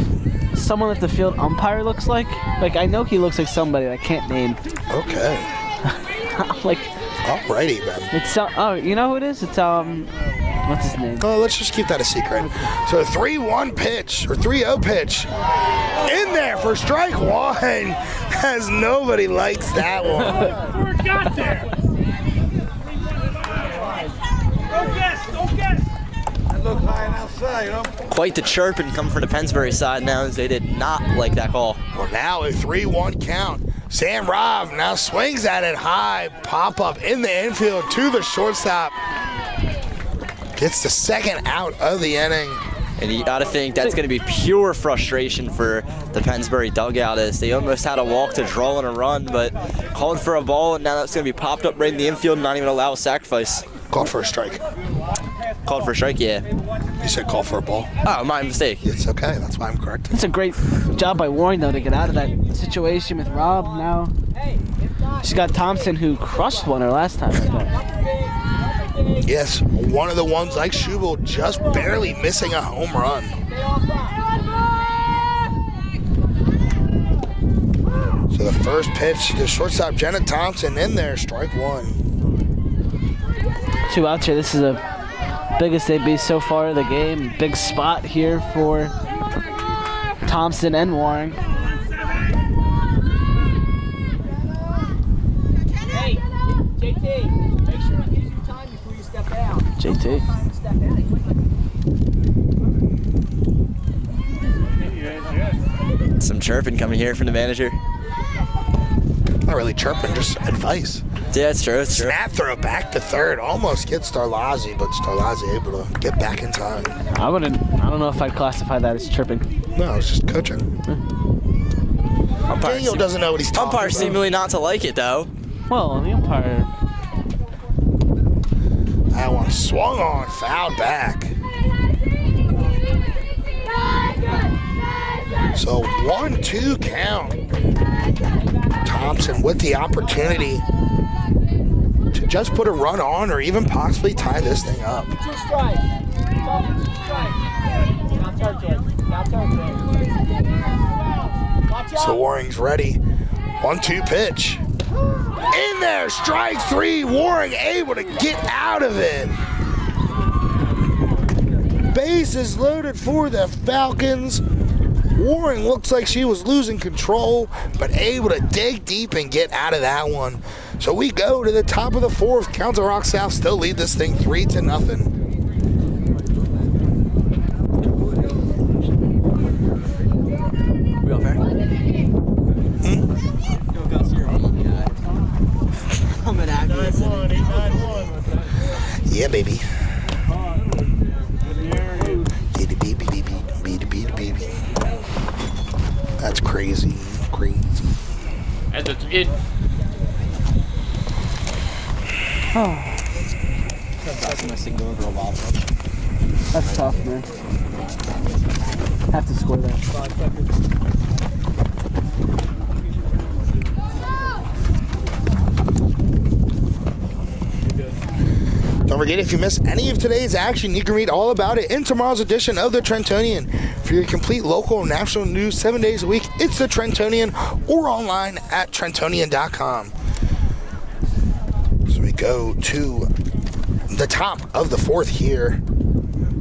S3: someone that the field umpire looks like. Like, I know he looks like somebody I can't name.
S1: Okay.
S3: Like,
S1: alrighty then.
S3: it's oh, you know who it is? It's what's his name?
S1: Oh, let's just keep that a secret. So 3-1 pitch, or 3-0 pitch, in there for strike one, as nobody likes that one.
S5: Who got there? Don't guess.
S6: That looks high and outside, you know?
S2: Quite the chirping coming from the Pennsbury side now, as they did not like that call.
S1: Well, now a 3-1 count. Sam Robb now swings at it high, pop up in the infield to the shortstop. Gets the second out of the inning.
S2: And you got to think that's going to be pure frustration for the Pennsbury dugout, as they almost had a walk to draw and a run, but called for a ball, and now that's going to be popped up right in the infield and not even allow a sacrifice.
S1: Called for a strike.
S2: Called for a strike, yeah.
S1: You said call for a ball.
S2: Oh, my mistake.
S1: It's okay. That's why I'm correct.
S3: It's a great job by Warren, though, to get out of that situation with Rob now. She's got Thompson, who crushed one her last time.
S1: Yes, one of the ones like Schubel, just barely missing a home run. So the first pitch to shortstop Jenna Thompson in there, strike one.
S3: 2 outs here. This is the biggest they'd be so far in the game. Big spot here for Thompson and Waring.
S4: Hey, JT, make sure you use your time before you step out.
S3: JT.
S4: Step out.
S2: Some chirping coming here from the manager.
S1: Not really chirping, just advice.
S2: Yeah, it's true. It's true.
S1: Snap throw back to third, almost gets Starlazzi, but Starlazzi able to get back in time.
S3: I don't know if I'd classify that as chirping.
S1: No, it's just coaching. Daniel doesn't know what he's talking
S2: Umpire
S1: about.
S2: seemingly not to like it though.
S3: Well, the umpire.
S1: That one swung on, fouled back. So 1-2 count. Thompson with the opportunity to just put a run on or even possibly tie this thing up.
S4: 2 strikes. 2 strikes. Now turn, Jake. Now turn, Jake. Watch out.
S1: So Waring's ready. 1-2 pitch. In there, strike 3. Waring able to get out of it. Bases loaded for the Falcons. Waring looks like she was losing control, but able to dig deep and get out of that one. So we go to the top of the 4th. Council Rock South still lead this thing 3-0.
S2: We all fair? Coming at me.
S1: Yeah, baby. That's crazy.
S5: And it's in.
S3: That's tough, man. Have to score that.
S1: Don't forget, if you missed any of today's action, you can read all about it in tomorrow's edition of the Trentonian. For your complete local and national news 7 days a week, it's the Trentonian or online at Trentonian.com. So we go to the top of the 4th here.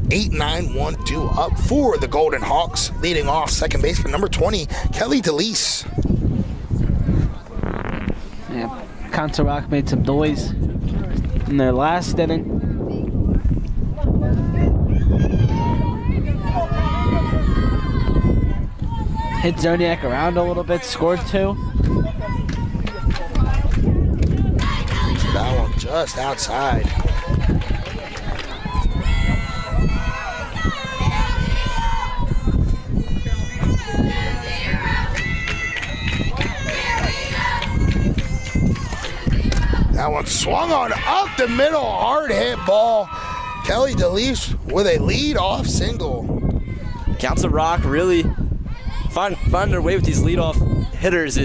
S1: 8-9-1-2 up for the Golden Hawks. Leading off second base for number 20, Kelly DeLise.
S3: Yeah, Council Rock made some noise in their last inning. Hit Zoniak around a little bit, scored 2.
S1: That one just outside. That one swung on up the middle, hard hit ball. Kelly DeLise with a lead-off single.
S2: Council Rock really finding their way with these leadoff hitters.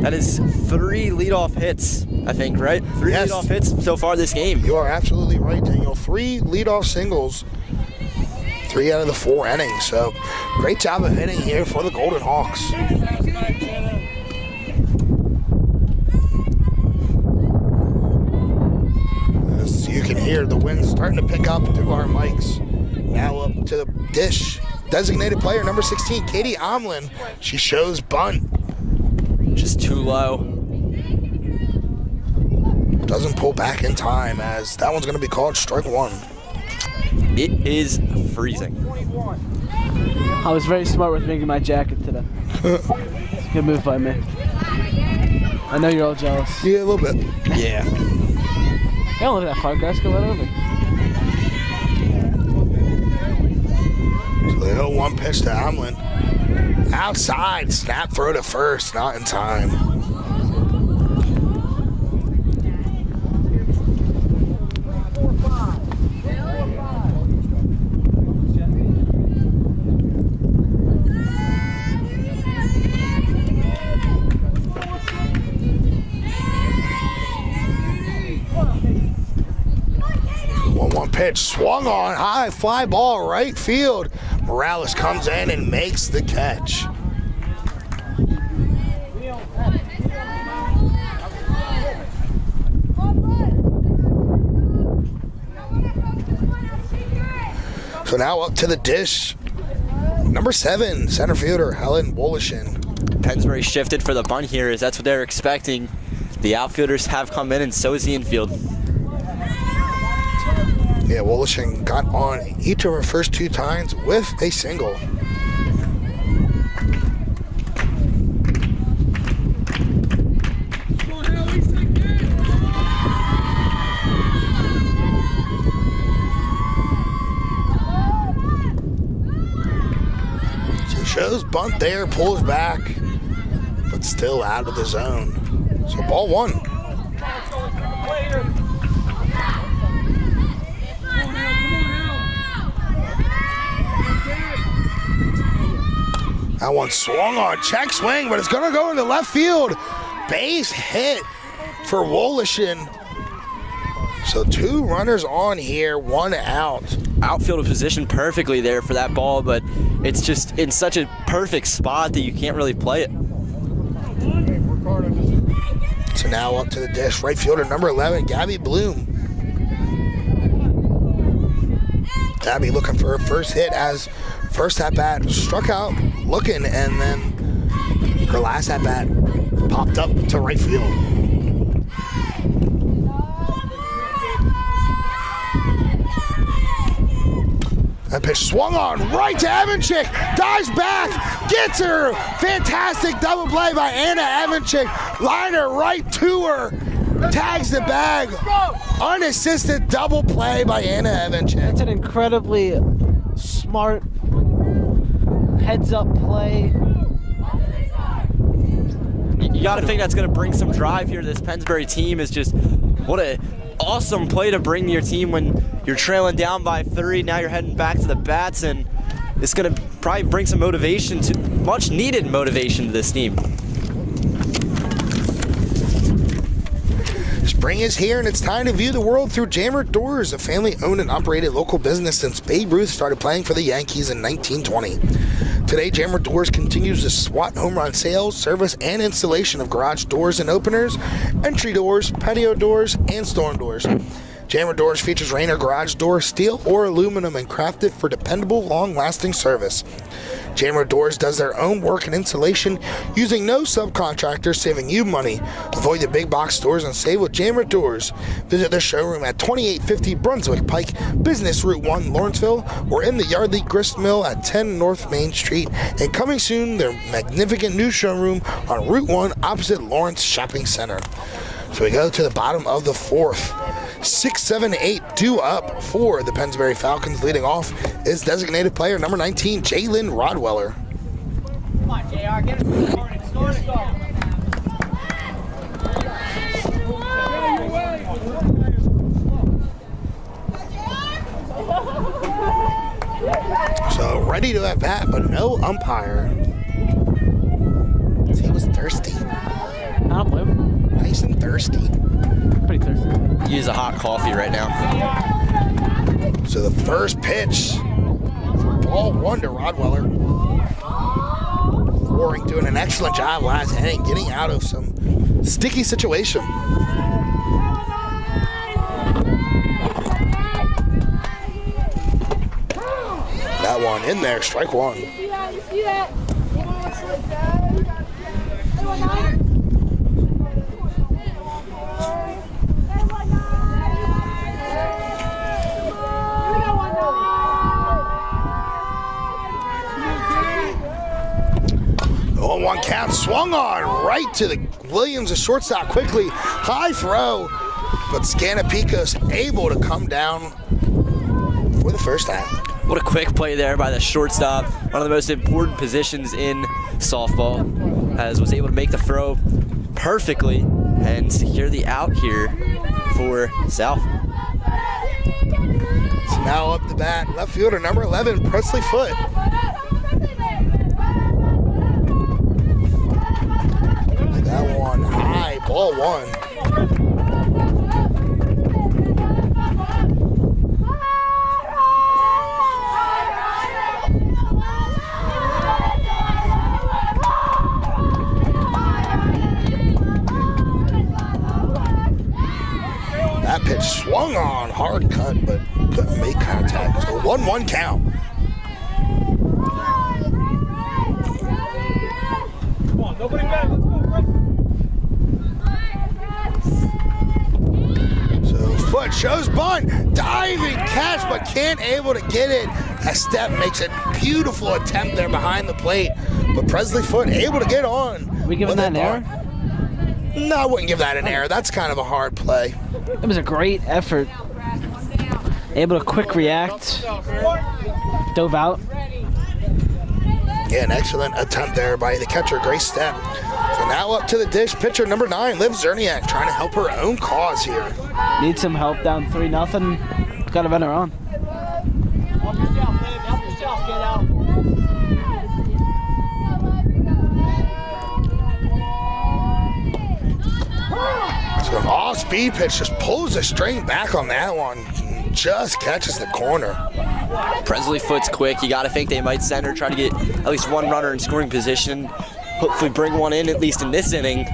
S2: That is 3 leadoff hits, I think, right? 3
S1: Yes.
S2: leadoff hits so far this game.
S1: You are absolutely right, Daniel. 3 leadoff singles, 3 out of the 4 innings. So great job of hitting here for the Golden Hawks. As you can hear the wind starting to pick up through our mics. Now up to the dish. Designated player number 16, Katie Omlin. She shows bunt.
S2: Just too low.
S1: Doesn't pull back in time, as that one's going to be called strike 1.
S2: It is freezing.
S3: I was very smart with making my jacket today. Good move by me. I know you're all jealous.
S1: Yeah, a little bit.
S2: Yeah.
S3: They don't live that far, guys. Go right over.
S1: So the 0-1 pitch to Omlin. Outside, snap throw to first, not in time. Pitch swung on, high fly ball right field. Morales comes in and makes the catch. So now up to the dish. Number 7, center fielder Helen Wolishin.
S2: Pennsbury shifted for the bunt here, as that's what they're expecting. The outfielders have come in, and so is the infield.
S1: Yeah, Wolishin got on each of her first 2 times with a single. Shows bunt there, pulls back, but still out of the zone. So ball 1. That one swung on, check swing, but it's gonna go into left field. Base hit for Wolishin. So 2 runners on here, 1 out.
S2: Outfield positioned perfectly there for that ball, but it's just in such a perfect spot that you can't really play it.
S1: So now up to the dish, right fielder number 11, Gabby Bloom. Gabby looking for her first hit as first at-bat struck out looking, and then her last at-bat popped up to right field. That pitch swung on right to Evanchik, dives back, gets her. Fantastic double play by Anna Evanchik. Liner right to her, tags the bag. Unassisted double play by Anna Evanchik.
S3: That's an incredibly smart heads-up play.
S2: You got to think that's going to bring some drive here. This Pennsbury team is just, what a awesome play to bring your team when you're trailing down by 3. Now you're heading back to the bats, and it's going to probably bring some motivation, to much needed motivation to this team.
S1: Spring is here, and it's time to view the world through Jammer Doors, a family-owned and operated local business since Babe Ruth started playing for the Yankees in 1920. Today, Jammer Doors continues to SWAT home run sales, service, and installation of garage doors and openers, entry doors, patio doors, and storm doors. Jammer Doors features Rainer garage doors, steel or aluminum, and crafted for dependable, long-lasting service. Jammer Doors does their own work and installation using no subcontractors, saving you money. Avoid the big box stores and save with Jammer Doors. Visit their showroom at 2850 Brunswick Pike, Business Route 1, Lawrenceville, or in the Yardley Grist Mill at 10 North Main Street. And coming soon, their magnificent new showroom on Route 1 opposite Lawrence Shopping Center. So we go to the bottom of the 4th. 6, 7, 8 due up for the Pennsbury Falcons. Leading off is designated player number 19, Jalen Rodweller.
S4: Come on, JR, get it started.
S1: So ready to at bat, but no umpire. He was thirsty.
S3: I don't blame him.
S1: Nice and thirsty.
S3: Pretty thirsty.
S2: Use a hot coffee right now.
S1: So the first pitch for ball 1 to Rodweller. Waring doing an excellent job last inning, getting out of some sticky situation. That one in there, strike 1.
S7: You see that?
S1: One count, swung on right to the Williams, a shortstop quickly, high throw, but Scanapicos able to come down for the first out.
S2: What a quick play there by the shortstop. One of the most important positions in softball, as was able to make the throw perfectly and secure the out here for South.
S1: So now up the bat, left fielder number 11, Presley Foote. That one high, ball 1. That pitch swung on, hard cut, but couldn't make contact. So 1-1 count.
S6: Come on, nobody back. Let's go,
S1: So Foot shows bunt, diving catch, but can't able to get it. A step makes a beautiful attempt there behind the plate, but Presley Foot able to get on.
S3: We giving that an error?
S1: No, I wouldn't give that an error. That's kind of a hard play.
S3: It was a great effort. Able to quick react. Dove out.
S1: Yeah, an excellent attempt there by the catcher, Grace Step. So now up to the dish, pitcher number 9, Liv Zerniak, trying to help her own cause here.
S3: Needs some help, down 3-0. Got to run her on.
S4: Help yourself, Liv. Help yourself, kiddo.
S1: So an off-speed pitch just pulls the string back on that one. Just catches the corner.
S2: Presley Foot's quick. You got to think they might send her, try to get at least one runner in scoring position. Hopefully bring one in, at least in this inning,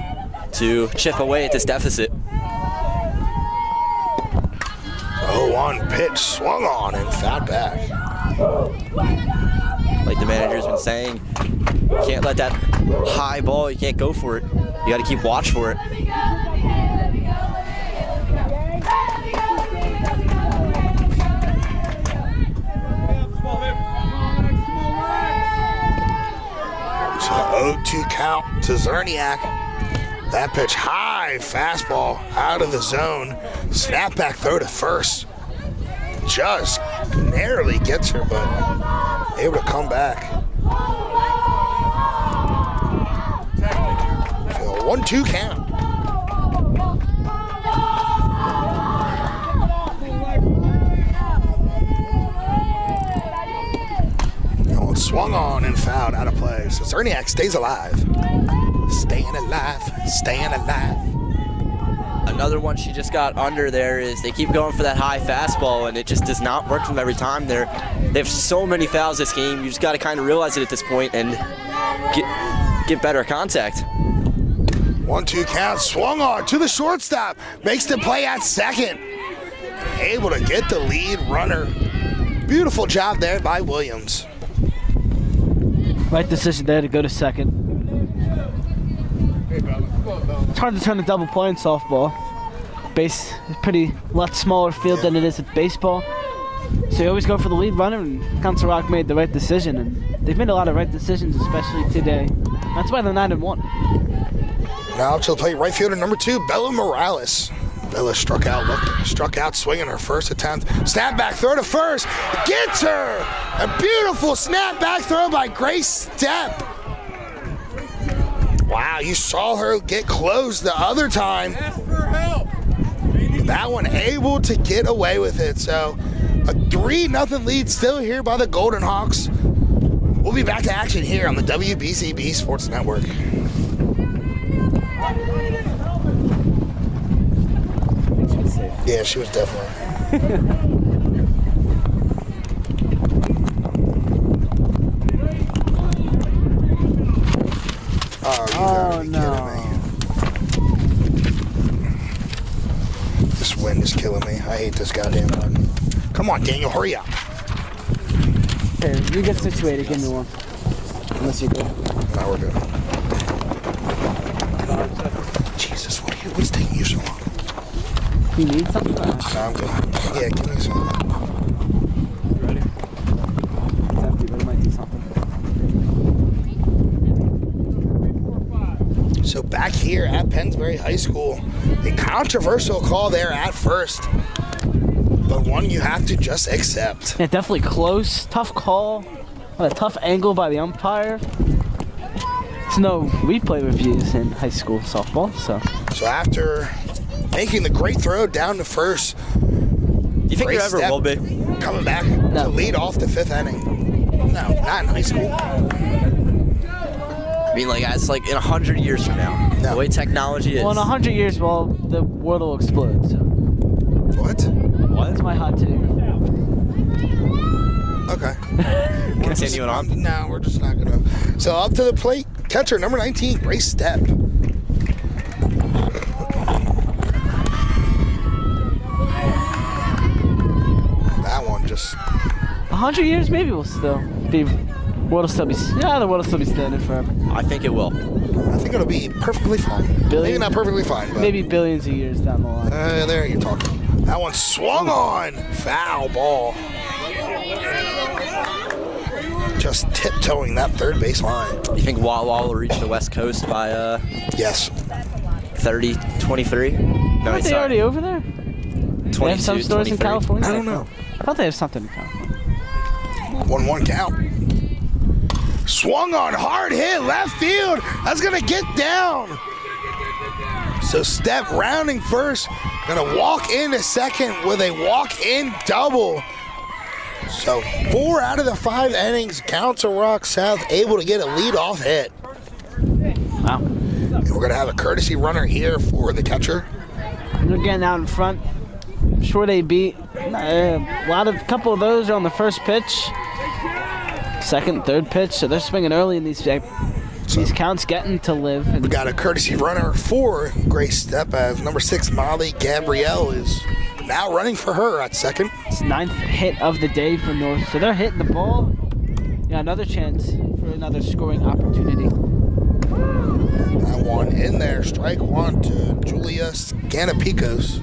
S2: to chip away at this deficit.
S1: 0-1 pitch swung on and fouled back.
S2: Like the manager's been saying, you can't let that high ball, you can't go for it. You got to keep watch for it.
S1: So 0-2 count to Zerniak. That pitch high, fastball out of the zone. Snap back throw to first. Just narrowly gets her, but able to come back. So 1-2 count. Oh, it swung on and fouled out of play. So Zerniak stays alive. Staying alive, staying alive.
S2: Another one she just got under there is they keep going for that high fastball, and it just does not work for them every time. They have so many fouls this game. You just got to kind of realize it at this point and get better contact.
S1: 1-2 count, swung on to the shortstop, makes the play at second. Able to get the lead runner. Beautiful job there by Williams.
S3: Right decision there to go to second. It's hard to turn a double play in softball. Base is pretty lot smaller field than it is at baseball. So you always go for the lead runner, and Council Rock made the right decision, and they've made a lot of right decisions, especially today. That's why they're 9-1.
S1: Now to the plate, right fielder number 2, Bella Morales. Bella struck out swinging her first attempt. Snap back throw to first, gets her! A beautiful snap back throw by Grace Step. Wow, you saw her get close the other time.
S6: Ask for help.
S1: That one able to get away with it. So a 3-0 lead still here by the Golden Hawks. We'll be back to action here on the WBCB Sports Network. Yeah, she was definitely.
S3: Oh, no.
S1: This wind is killing me. I hate this goddamn wind. Come on, Daniel, hurry up.
S3: Here, you get situated. Give me one. Unless you do.
S1: No, we're good. Jesus, what's taking you so long?
S3: You need something?
S1: No, I'm good. Yeah, give me some.
S6: Ready?
S3: It's empty, but it might do something.
S1: So back here at Pennsbury High School, a controversial call there at first, but one you have to just accept.
S3: Yeah, definitely close. Tough call. What a tough angle by the umpire. There's no replay reviews in high school softball, so.
S1: So after making the great throw down to first,
S2: Do you think there ever will be?
S1: coming back to lead off the 5th inning. No, not in high school.
S2: I mean, like, it's like in 100 years from now,
S1: No.
S2: the way technology is.
S3: Well, in 100 years, well, the world will explode, so.
S1: What?
S3: That's my hot take.
S1: Okay.
S2: Continuing on.
S1: No, we're just not gonna. So up to the plate, catcher number 19, Grace Step. just
S3: 100 years, maybe we'll still be. The world will still be standing forever.
S2: I think it will.
S1: I think it'll be perfectly fine. Maybe not perfectly fine, but
S3: Maybe billions of years down the line.
S1: there you're talking. That one swung on. Foul ball. Just tiptoeing that third base line.
S2: You think Wawa will reach the West Coast by
S1: Yes.
S2: 30, 23? No,
S3: Aren't they already over there?
S2: 22,
S3: They have some stores in
S2: 23.
S3: California?
S1: I don't know.
S3: I thought they have something in California.
S1: 1-1 count. Swung on, hard hit, left field. That's gonna get down. So Step rounding first, gonna walk into second with a walk-in double. So 4 out of the 5 innings, Council Rock South able to get a lead-off hit.
S3: Wow.
S1: And we're gonna have a courtesy runner here for the catcher.
S3: They're getting out in front. I'm sure they beat. A couple of those are on the first pitch. Second, third pitch, so they're swinging early in these counts, getting to live.
S1: We
S3: And
S1: got a courtesy runner for Grace Step as number 6 Molly Gabrielle is now running for her at second.
S3: it's 9th hit of the day for North, so they're hitting the ball. Yeah, another chance for another scoring opportunity.
S1: That one in there, strike one to Julia Scanapicos.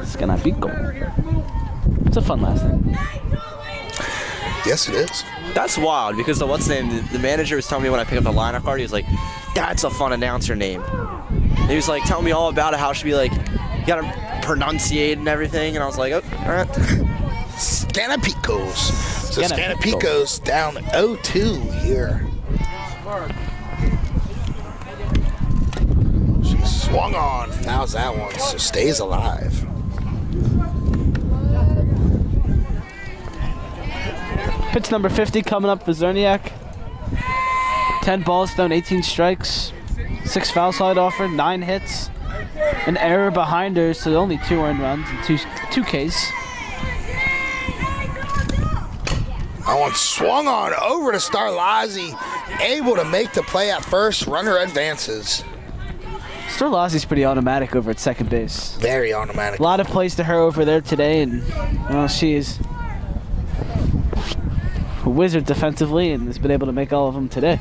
S3: It's gonna be goal. It's a fun last name.
S1: Yes, it is.
S2: That's wild because the manager was telling me when I picked up the lineup card, he was like, that's a fun announcer name. And he was like telling me all about it, how it should be like, you gotta pronunciate and everything, and I was like, oh, all right.
S1: Scanapicos. So
S3: Scanapicos.
S1: Scanapicos down 0-2 here. She swung on, fouls that one, so stays alive.
S3: Pitch number 50 coming up for Zerniak. 10 balls thrown, 18 strikes, 6 foul side offered, 9 hits, an error behind her, so only 2 earned runs and 2 Ks.
S1: That one swung on over to Starlazzi, able to make the play at first. Runner advances.
S3: Storlazzi's pretty automatic over at second base.
S1: Very automatic.
S3: A lot of plays to her over there today, and she is a wizard defensively and has been able to make all of them today.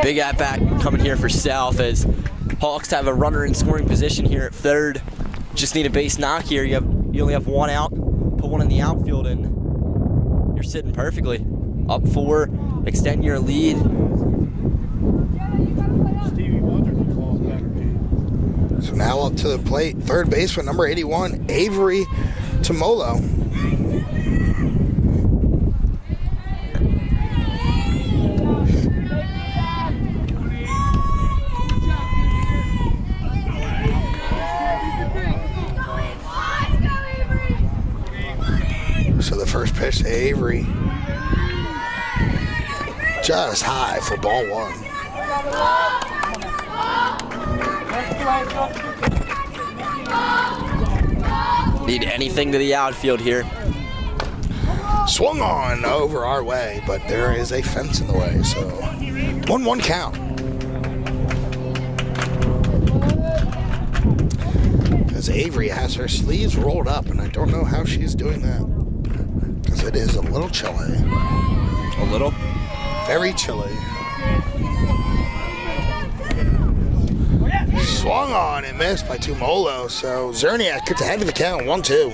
S2: Big at-bat coming here for South as Hawks have a runner in scoring position here at third. Just need a base knock here. You only have 1 out. Put 1 in the outfield and you're sitting perfectly. Up 4, extend your lead.
S1: So now up to the plate, third baseman, number 81, Avery Tomolo. So the first pitch to Avery, just high for ball 1.
S2: Need anything to the outfield here.
S1: Swung on over our way, but there is a fence in the way, so 1-1 count. As Avery has her sleeves rolled up, and I don't know how she's doing that, because it is a little chilly.
S2: A little?
S1: Very chilly. Swung on and missed by Tumolo, so Zerniak gets ahead of the count, 1-2.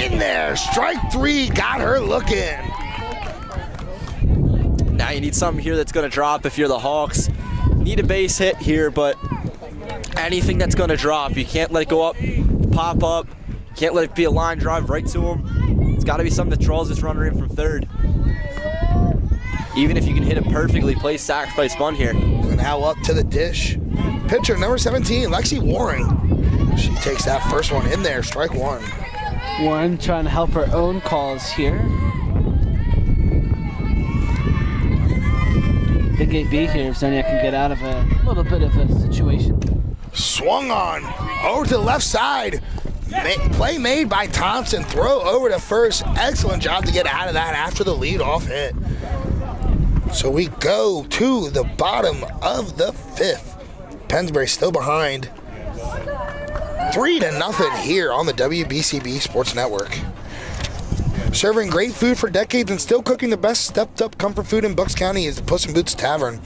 S1: In there, strike 3, got her looking.
S2: Now you need something here that's going to drop if you're the Hawks. Need a base hit here, but anything that's going to drop, you can't let it go up, pop up. Can't let it be a line drive right to him. It's got to be something that draws this runner in from third. Even if you can hit it perfectly, play sacrifice bunt here.
S1: So now up to the dish. Pitcher number 17, Lexi Waring. She takes that first one in there, strike 1.
S3: Warren trying to help her own calls here. Big 8B here if Zerniak can get out of a little bit of a situation.
S1: swung on over to the left side. Play made by Thompson. Throw over to first. Excellent job to get out of that after the leadoff hit. So we go to the bottom of the 5th. Pennsbury still behind 3-0 here on the WBCB Sports Network. Serving great food for decades and still cooking the best stepped-up comfort food in Bucks County is the Puss in Boots Tavern.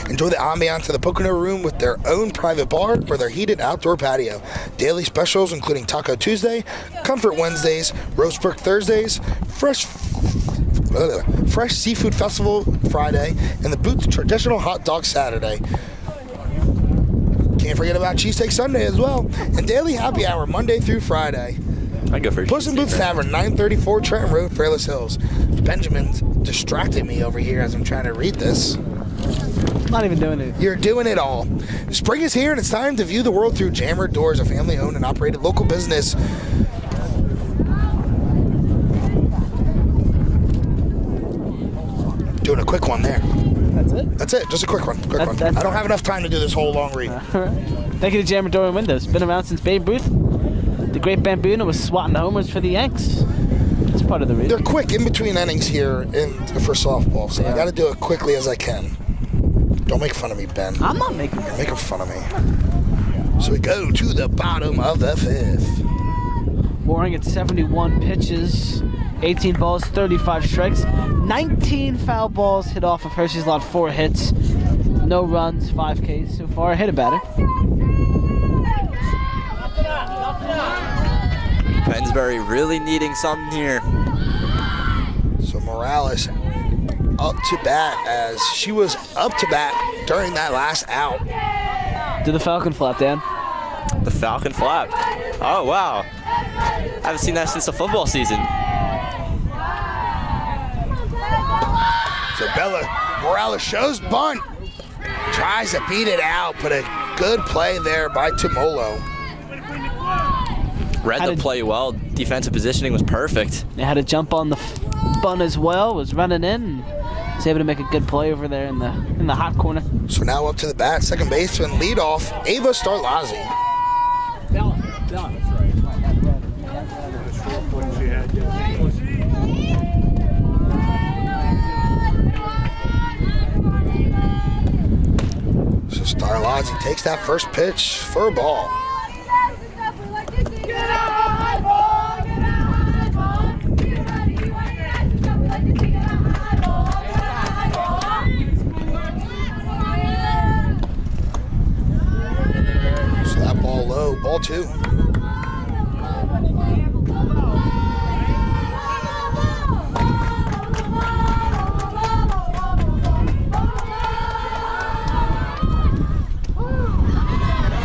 S1: Enjoy the ambiance of the Pocono Room with their own private bar or their heated outdoor patio. Daily specials including Taco Tuesday, Comfort Wednesdays, Roast Pork Thursdays, Fresh Seafood Festival Friday, and the Boots Traditional Hot Dog Saturday. Can't forget about Cheesesteak Sunday as well. And daily happy hour Monday through Friday.
S2: I go for
S1: Puss in Boots Tavern, 934 Trenton Road, Fairless Hills. Benjamin's distracting me over here as I'm trying to read this.
S3: Not even doing it.
S1: You're doing it all. Spring is here and it's time to view the world through Jammer Doors, a family-owned and operated local business. Doing a quick one there.
S3: That's it?
S1: That's it. Just a quick one. I don't have enough time to do this whole long read.
S3: Thank you to Jammer Door and Windows. Been around since Babe Ruth. The great Bambuna was swatting the homers for the Yanks. It's part of the read.
S1: They're quick in between innings here for softball, so I got to do it quickly as I can. Don't make fun of me, Ben.
S3: I'm not making
S1: You're making fun of me. So we go to the bottom of the 5th.
S3: Warring at 71 pitches, 18 balls, 35 strikes, 19 foul balls hit off of Hershey's Lot, 4 hits, no runs, 5 Ks so far. Hit a batter.
S2: Pennsbury really needing something here.
S1: So Morales up to bat as she was up to bat during that last out.
S3: Do the Falcon flap, Dan.
S2: The Falcon flap. Oh, wow. Haven't seen that since the football season.
S1: So Morales shows bunt. Tries to beat it out, but a good play there by Timolo.
S2: Read the play well. Defensive positioning was perfect.
S3: They had to jump on the bunt as well. Was running in. Was able to make a good play over there in the hot corner.
S1: So now up to the bat, second baseman, leadoff, Ava Starlazzi. So Starlazzi takes that first pitch for a ball. Ball 2.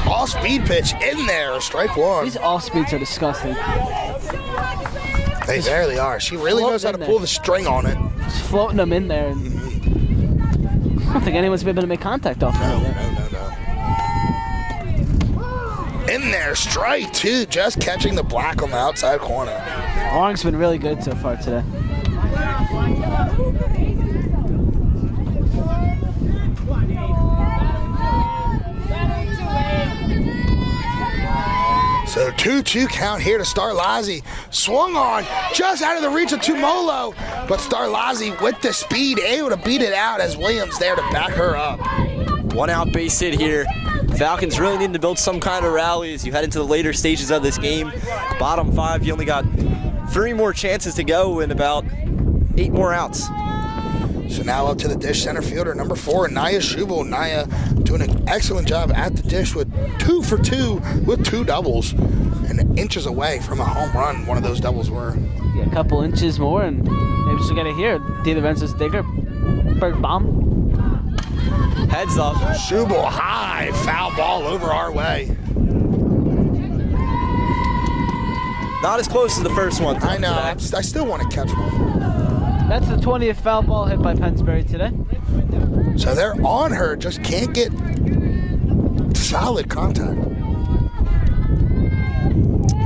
S1: Off-speed pitch in there, strike 1.
S3: These off-speeds are disgusting.
S1: They barely are. She really knows how to pull the string on it.
S3: Just floating them in there. And I don't think anyone's been able to make contact off of it yet.
S1: No. In there, strike 2, just catching the black on the outside corner.
S3: Warring's been really good so far today.
S1: So 2-2 count here to Starlazzi. Swung on, just out of the reach of Tumolo. But Starlazzi with the speed, able to beat it out as Williams there to back her up.
S2: 1 out base hit here. Falcons really need to build some kind of rally as you head into the later stages of this game. Bottom 5, you only got 3 more chances to go and about 8 more outs.
S1: So now up to the dish, center fielder number 4, Naya Schubel. Naya doing an excellent job at the dish with 2 for 2 with 2 doubles. And inches away from a home run, one of those doubles were.
S3: Yeah, a couple inches more and maybe she'll get it here. DeLorenzo's digger. Bird bomb.
S2: Heads up.
S1: Schubel high, foul ball over our way.
S2: Not as close as the first one.
S1: I know, I still want to catch one.
S3: That's the 20th foul ball hit by Pennsbury today.
S1: So they're on her, just can't get solid contact.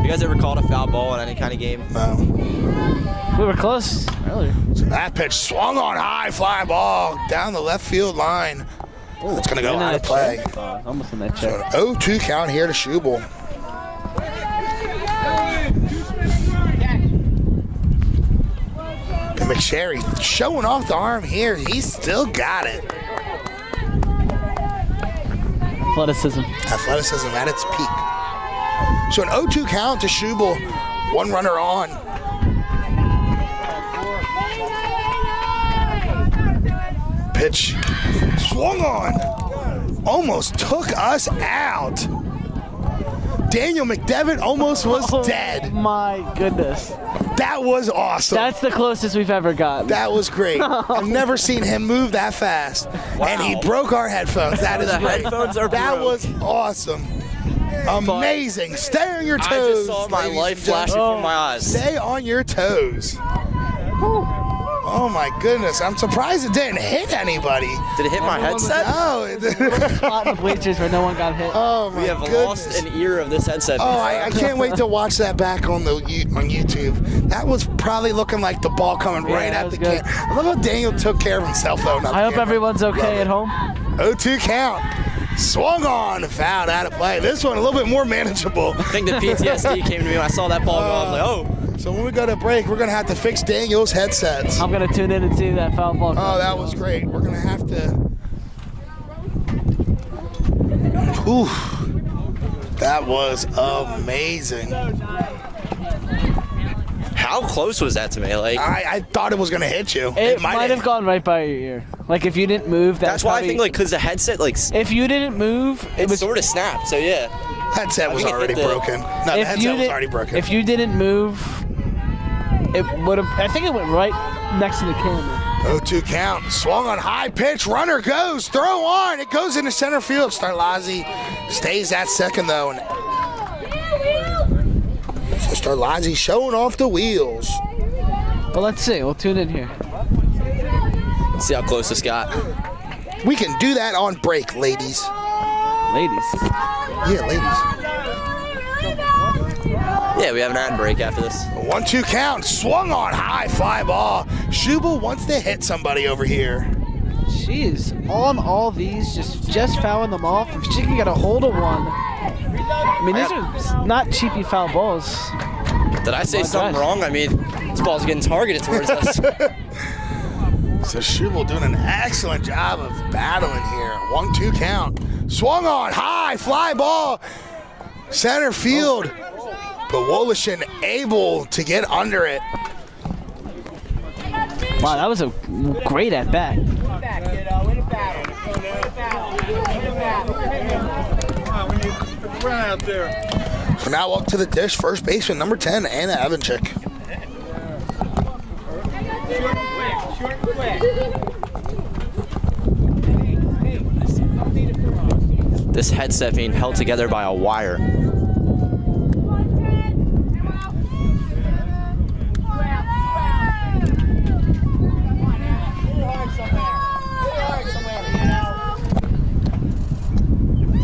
S2: You guys ever called a foul ball in any kind of game?
S1: No.
S3: We were close earlier.
S1: So that pitch swung on high, fly ball down the left field line. It's going to go out of play.
S3: Almost in that
S1: So
S3: check.
S1: an 0-2 count here to Schubel. And McSherry showing off the arm here. He's still got it.
S3: Athleticism.
S1: Athleticism at its peak. So an 0-2 count to Schubel. One runner on. Pitch swung on. Almost took us out. Daniel McDevitt almost was dead.
S3: My goodness.
S1: That was awesome.
S3: That's the closest we've ever gotten.
S1: That was great. I've never seen him move that fast.
S2: Wow.
S1: And he broke our headphones. That is
S2: The
S1: great.
S2: headphones are
S1: That
S2: broke.
S1: was awesome. Amazing. Stay on your
S2: I
S1: toes.
S2: just saw my
S1: ladies
S2: life
S1: and
S2: flashing
S1: gentlemen.
S2: from my eyes.
S1: Stay on your toes. Oh my goodness. I'm surprised it didn't hit anybody.
S2: Did it hit my headset?
S1: No.
S3: Spot in the bleachers where no one got hit.
S1: Oh my
S2: We have
S1: goodness.
S2: lost an ear of this headset.
S1: Oh, I can't wait to watch that back on YouTube. That was probably looking like the ball coming
S3: Yeah,
S1: right
S3: that
S1: at
S3: was
S1: the
S3: good.
S1: camera. I love how Daniel took care of himself, though.
S3: I hope everyone's okay at home.
S1: 0-2 count. Swung on, fouled out of play. This one a little bit more manageable.
S2: I think the PTSD came to me when I saw that ball go. I was like, oh.
S1: So when we go to break, we're going to have to fix Daniel's headsets.
S3: I'm going to tune in and see that foul ball.
S1: Oh, that was great. We're going to have to... Oof. That was amazing.
S2: How close was that to me? Like,
S1: I thought it was going to hit you.
S3: It might have gone right by your ear. Like if you didn't move,
S2: that's why I think, like, because the headset, like,
S3: if you didn't move,
S2: it
S3: was
S2: sort of snapped. So, yeah.
S1: Headset was
S2: I think it
S1: already
S2: hit the-
S1: broken. No, the
S3: if
S1: headset
S3: you
S1: was
S3: did,
S1: already broken.
S3: If you didn't move, it would have. I think it went right next to the camera.
S1: 0-2 count. Swung on high pitch. Runner goes. Throw on. It goes into center field. Starlazzi stays at second, though. And so Starlazzi showing off the wheels.
S3: Well, let's see. We'll tune in here.
S2: See how close this got.
S1: We can do that on break, ladies.
S3: Ladies.
S1: Yeah, ladies.
S2: Yeah, we have an ad break after this.
S1: 1-2 count. Swung on high fly ball. Schubel wants to hit somebody over here.
S3: She is on all these, just fouling them off. If she can get a hold of one. I mean, these are not cheapy foul balls.
S2: Did I say
S3: My
S2: something
S3: gosh.
S2: wrong? I mean, this ball's getting targeted towards us.
S1: So Schubel doing an excellent job of battling here. 1-2 count. Swung on high fly ball. Center field. But Wolishin able to get under it.
S3: Wow, that was a great at bat.
S4: Back, kiddo. In a battle. In a battle.
S6: Come on, we need to run out there.
S1: So now up to the dish, first baseman number 10, Anna Evanchik.
S4: Short and quick.
S2: This headset being held together by a wire.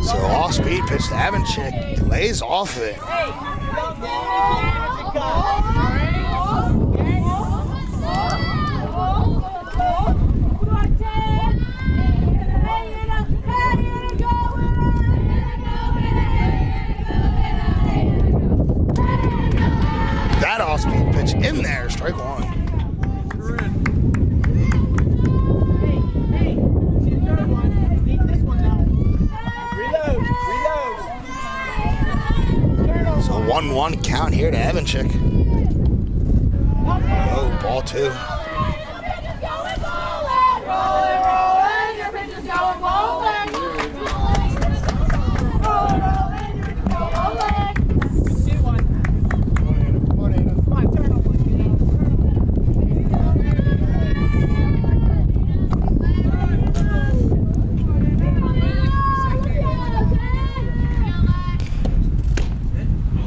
S1: So off-speed pitch to Evanchik. Lays off of it. That off-speed pitch in there. Strike one. So 1-1 count here to Evanchik. Oh, ball two.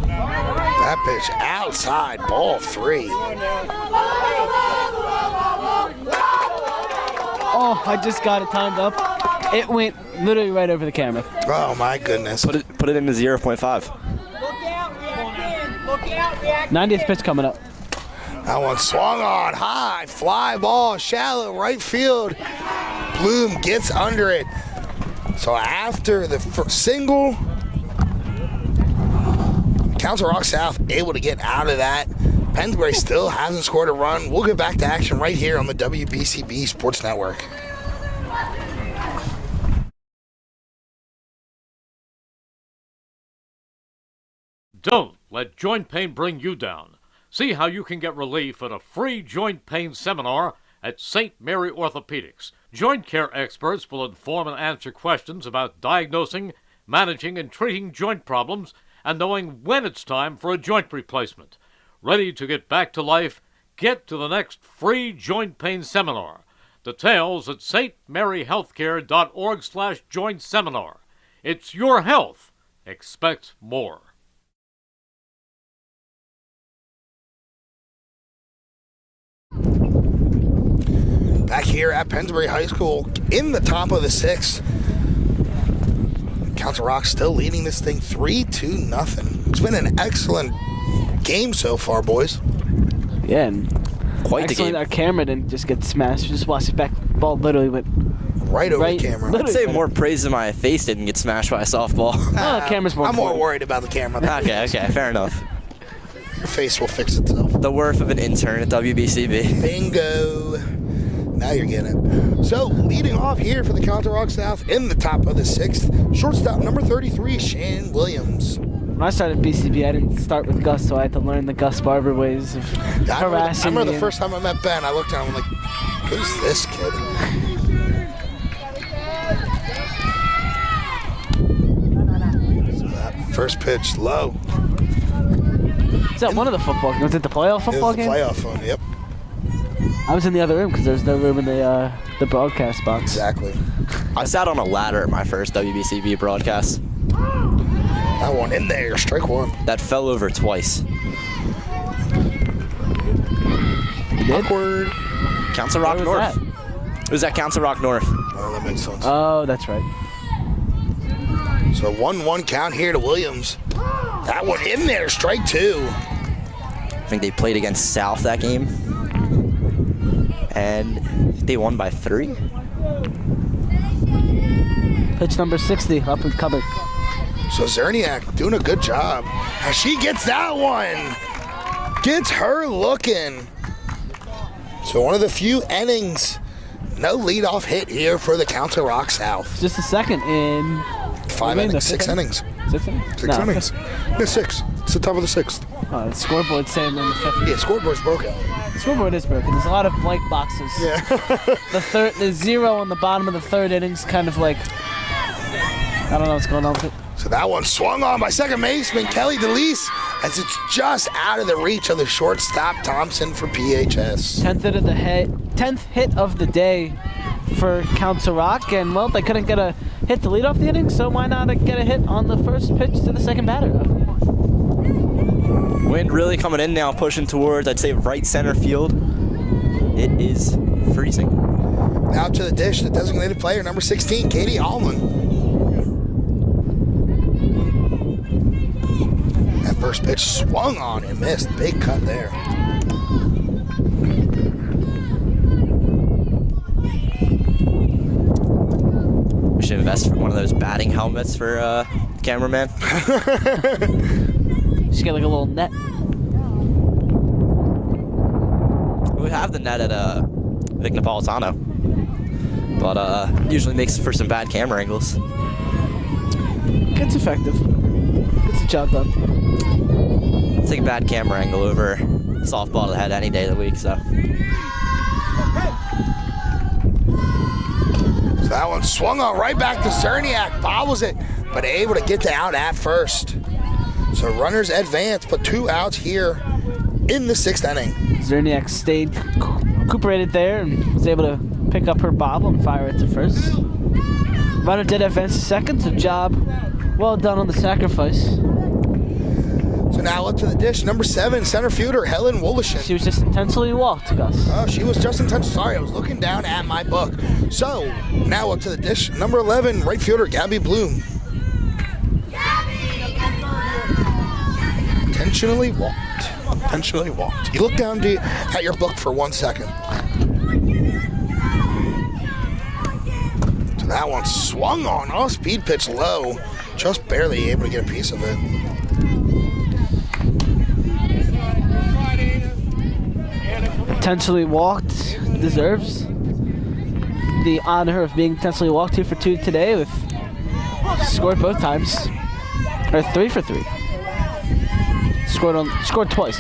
S1: That pitch outside, ball three.
S3: Oh, I just got it timed up. It went literally right over the camera.
S1: Oh my goodness.
S2: Put it into 0.5.
S4: Look out, react in. Look out, react
S3: 90th pitch coming up.
S1: That one swung on high, fly ball, shallow right field. Bloom gets under it. So after the single, Council Rock South able to get out of that. Pennsbury still hasn't scored a run. We'll get back to action right here on the WBCB Sports Network.
S7: Don't let joint pain bring you down. See how you can get relief at a free joint pain seminar at St. Mary Orthopedics. Joint care experts will inform and answer questions about diagnosing, managing, and treating joint problems and knowing when it's time for a joint replacement. Ready to get back to life? Get to the next free joint pain seminar. Details at stmaryhealthcare.org/joint seminar. It's your health. Expect more.
S1: Back here at Pennsbury High School in the top of the 6th. Council Rock still leading this thing 3-0. It's been an excellent game so far, boys.
S3: Yeah, and
S2: Quite the
S3: excellent.
S2: game.
S3: Our camera didn't just get smashed. We just watched it back. Ball literally went
S1: Right over the camera.
S2: I'd say more praise than my face didn't get smashed by a softball.
S3: Oh, camera's more
S1: I'm more
S3: important.
S1: worried about the camera.
S2: Okay, fair enough.
S1: Your face will fix itself.
S2: The worth of an intern at WBCB.
S1: Bingo. Now you're getting it. So, leading off here for the Council Rock South in the top of the 6th, shortstop number 33, Shane Williams.
S3: When I started BCB, I didn't start with Gus, so I had to learn the Gus Barber ways of harassing
S1: I remember
S3: me
S1: the first time I met Ben, I looked at him, I'm like, who's this kid? So that first pitch low.
S3: Is that one of the football games? Was it the playoff
S1: It
S3: football
S1: was the
S3: game?
S1: playoff one, yep.
S3: I was in the other room because there's no room in the broadcast box.
S1: Exactly.
S2: I sat on a ladder at my first WBCB broadcast.
S1: That one in there, strike one.
S2: That fell over twice.
S3: You did?
S1: Awkward.
S2: Council Rock
S3: Where
S2: North.
S3: was
S2: It was at Council Rock North.
S1: Oh, that makes sense.
S3: Oh, that's right.
S1: So 1-1 count here to Williams. That one in there, strike two.
S2: I think they played against South that game. And they won by 3.
S3: Pitch number 60, up and coming.
S1: So Zerniak doing a good job. And she gets that one. Gets her looking. So one of the few innings. No leadoff hit here for the Council Rock South.
S3: Just a second in
S1: 5 innings, 6 innings.
S3: 6 innings?
S1: 6 innings. No, 6. It's the top of the 6th.
S3: Oh, the scoreboard's saying in the 5th.
S1: Yeah, scoreboard's broken.
S3: The scoreboard is broken. There's a lot of blank boxes.
S1: Yeah.
S3: The 0 on the bottom of the 3rd inning's kind of like, I don't know what's going on with it.
S1: So that one swung on by second baseman Kelly DeLeese as it's just out of the reach of the shortstop Thompson for PHS.
S3: 10th hit of the day for Council Rock, and well, they couldn't get a hit to lead off the inning, so why not get a hit on the first pitch to the second batter?
S2: Wind really coming in now, pushing towards, I'd say, right center field. It is freezing.
S1: Now to the dish, the designated player, number 16, Katie Allman. That first pitch swung on and missed. Big cut there.
S2: We should invest for one of those batting helmets for cameraman.
S3: Just get like a little net.
S2: We have the net at Vic Napolitano, but usually makes for some bad camera angles.
S3: It's effective. Gets the job done.
S2: Take a bad camera angle over softball to the head any day of the week, so.
S1: So that one swung on right back to Zerniak. Bobbles it, but able to get the out at first. So runners advance, but 2 outs here in the 6th inning.
S3: Zerniak stayed recuperated there and was able to pick up her bobble and fire it to first. Runner did advance to second, so job well done on the sacrifice.
S1: So now up to the dish, number 7, center fielder Helen Wolishin.
S3: She was just intentionally walked, Gus.
S1: Oh, she was just in touch. Sorry, I was looking down at my book. So now up to the dish, number 11, right fielder Gabby Bloom. Intentionally walked. Intentionally walked. You look down at your book for 1 second. So That one swung on. Off speed pitch low. Just barely able to get a piece of it.
S3: Intentionally walked. Deserves the honor of being intentionally walked 2 for 2 today. With scored both times. Or 3 for 3. Scored twice.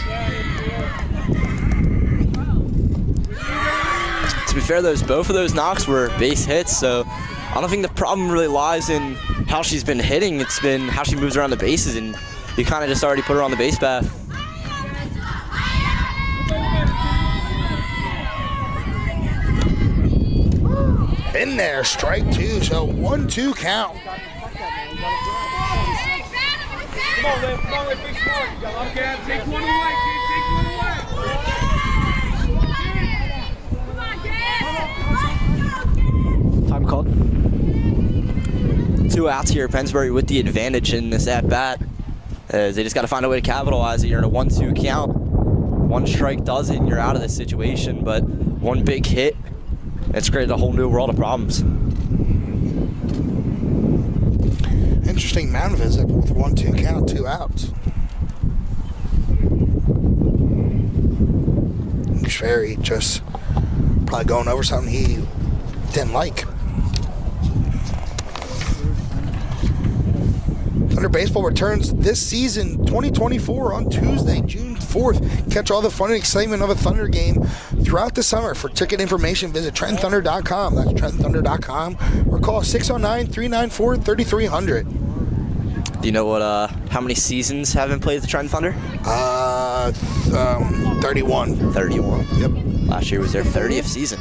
S2: To be fair, both of those knocks were base hits, so I don't think the problem really lies in how she's been hitting. It's been how she moves around the bases, and you kind of just already put her on the base path.
S1: In there, strike 2, so 1-2 count.
S6: Come on, Liv, be smart. Okay, take one away, kid, take one away.
S3: Time called.
S2: 2 outs here, Pennsbury with the advantage in this at-bat. They just got to find a way to capitalize it. You're in a 1-2 count. 1 strike does it, and you're out of this situation, but 1 big hit, it's created a whole new world of problems.
S1: Interesting mound visit with 1-2 count, 2 outs. Ferry just probably going over something he didn't like. Thunder Baseball returns this season, 2024, on Tuesday, June 4th. Catch all the fun and excitement of a Thunder game throughout the summer. For ticket information, visit TrentonThunder.com. That's TrentonThunder.com. Or call 609-394-3300.
S2: Do you know what? How many seasons have been played at the Trenton Thunder?
S1: 31.
S2: 31.
S1: Yep.
S2: Last year was their 30th season.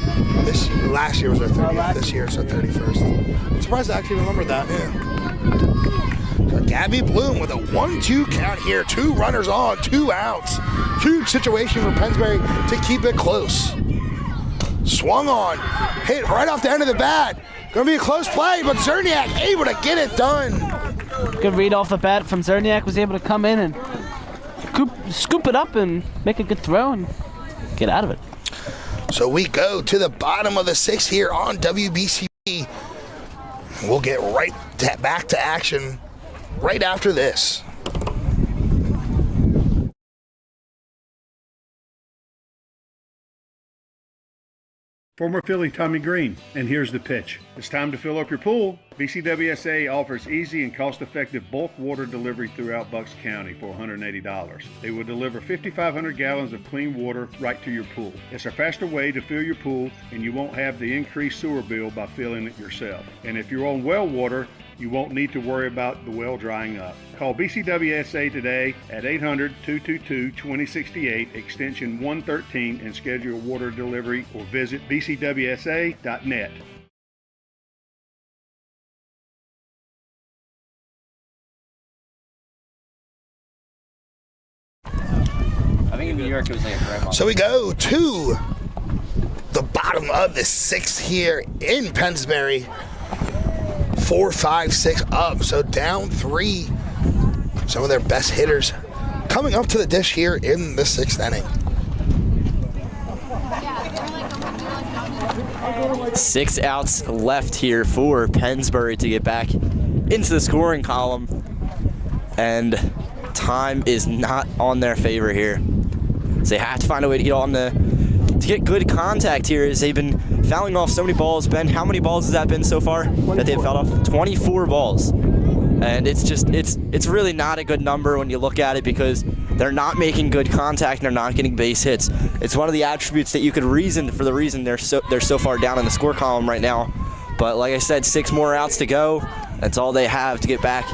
S1: Last year was their 30th. This year, so 31st. I'm surprised I actually remembered that. Yeah. So Gabby Bloom with a 1-2 count here. 2 runners on, 2 outs. Huge situation for Pennsbury to keep it close. Swung on, hit right off the end of the bat. Gonna be a close play, but Zerniak able to get it done.
S3: Good read off the bat from Zerniak. Was able to come in and scoop it up and make a good throw and get out of it.
S1: So we go to the bottom of the 6th here on WBCB. We'll get right back to action right after this.
S8: Former Philly Tommy Green, and here's the pitch. It's time to fill up your pool. BCWSA offers easy and cost-effective bulk water delivery throughout Bucks County for $180. They will deliver 5,500 gallons of clean water right to your pool. It's a faster way to fill your pool, and you won't have the increased sewer bill by filling it yourself. And if you're on well water, you won't need to worry about the well drying up. Call BCWSA today at 800-222-2068, extension 113, and schedule water delivery, or visit bcwsa.net.
S2: I think in New York it was like a grandma.
S1: So we go to the bottom of the 6th here in Pennsbury. 4, 5, 6 up, so down 3. Some of their best hitters coming up to the dish here in the 6th inning.
S2: 6 outs left here for Pennsbury to get back into the scoring column, and time is not on their favor here. So they have to find a way to get good contact here, as they've been fouling off so many balls. Ben, how many balls has that been so far 24. That they've fouled off? 24 balls. And it's really not a good number when you look at it, because they're not making good contact and they're not getting base hits. It's one of the attributes that you could reason for the reason they're so far down in the score column right now. But like I said, 6 more outs to go. That's all they have to get back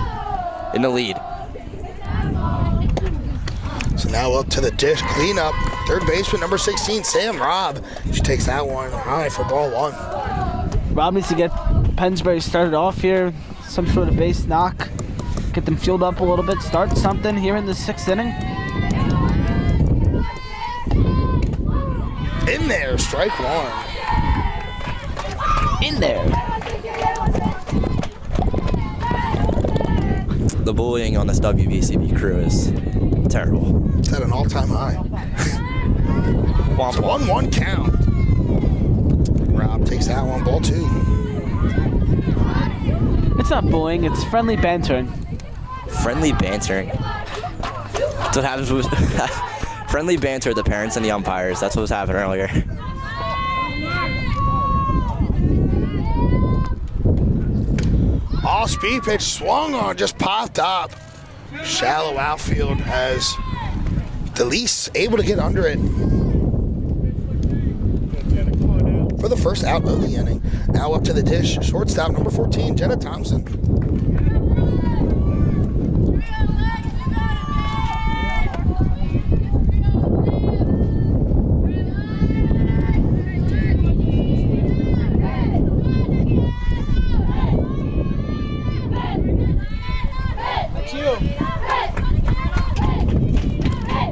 S2: in the lead.
S1: So now up to the dish cleanup. Third baseman, number 16, Sam Robb. She takes that one high for ball 1.
S3: Rob needs to get Pennsbury started off here. Some sort of base knock. Get them fueled up a little bit. Start something here in the 6th inning.
S1: In there, strike 1.
S3: In there.
S2: The bullying on this WBCB crew is terrible.
S1: It's at an all-time high. It's 1-1 count. Rob takes that one, ball 2.
S3: It's not bullying, it's friendly bantering.
S2: Friendly bantering. That's what happens with friendly banter, the parents and the umpires. That's what was happening earlier.
S1: Off-speed pitch swung on, just popped up. Shallow outfield as DeLeese able to get under it for the first out of the inning. Now up to the dish, shortstop number 14, Jenna Thompson.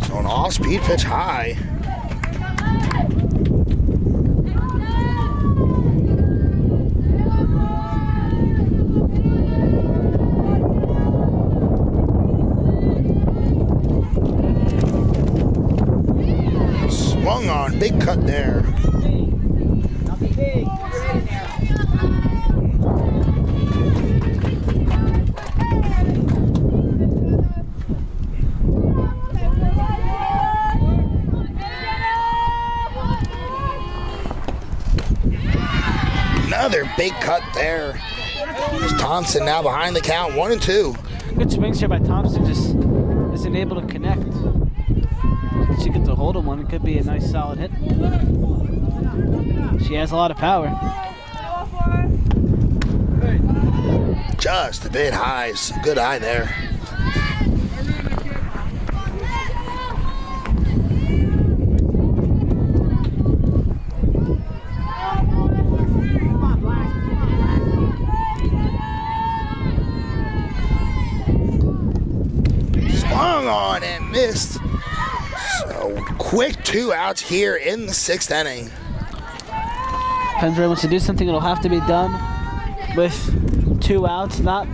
S1: So an off-speed pitch high. Swung on, big cut there. Another big cut there. There's Thompson now behind the count, 1-2.
S3: Good swings here by Thompson, just isn't able to connect. She gets a hold of one, it could be a nice solid hit. She has a lot of power.
S1: Just a bit high, good eye there. Swung on and missed. So quick 2 outs here in the 6th inning.
S3: Pennsbury wants to do something, it'll have to be done with 2 outs. Not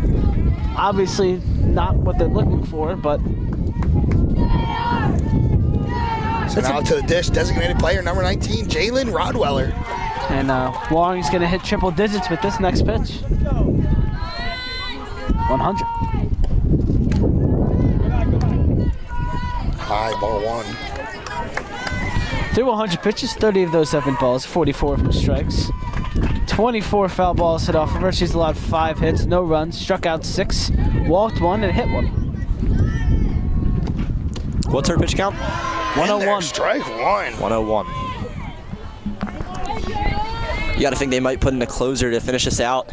S3: obviously not what they're looking for, but
S1: so now to the dish, designated player number 19, Jalen Rodweller.
S3: And Waring's going to hit triple digits with this next pitch. 100.
S1: High, ball 1.
S3: Through 100 pitches, 30 of those have been balls, 44 from strikes. 24 foul balls hit off of her. She's allowed 5 hits, no runs, struck out 6, walked 1, and hit 1.
S2: What's her pitch count?
S3: 101.
S1: Strike 1.
S2: 101. You got to think they might put in a closer to finish us out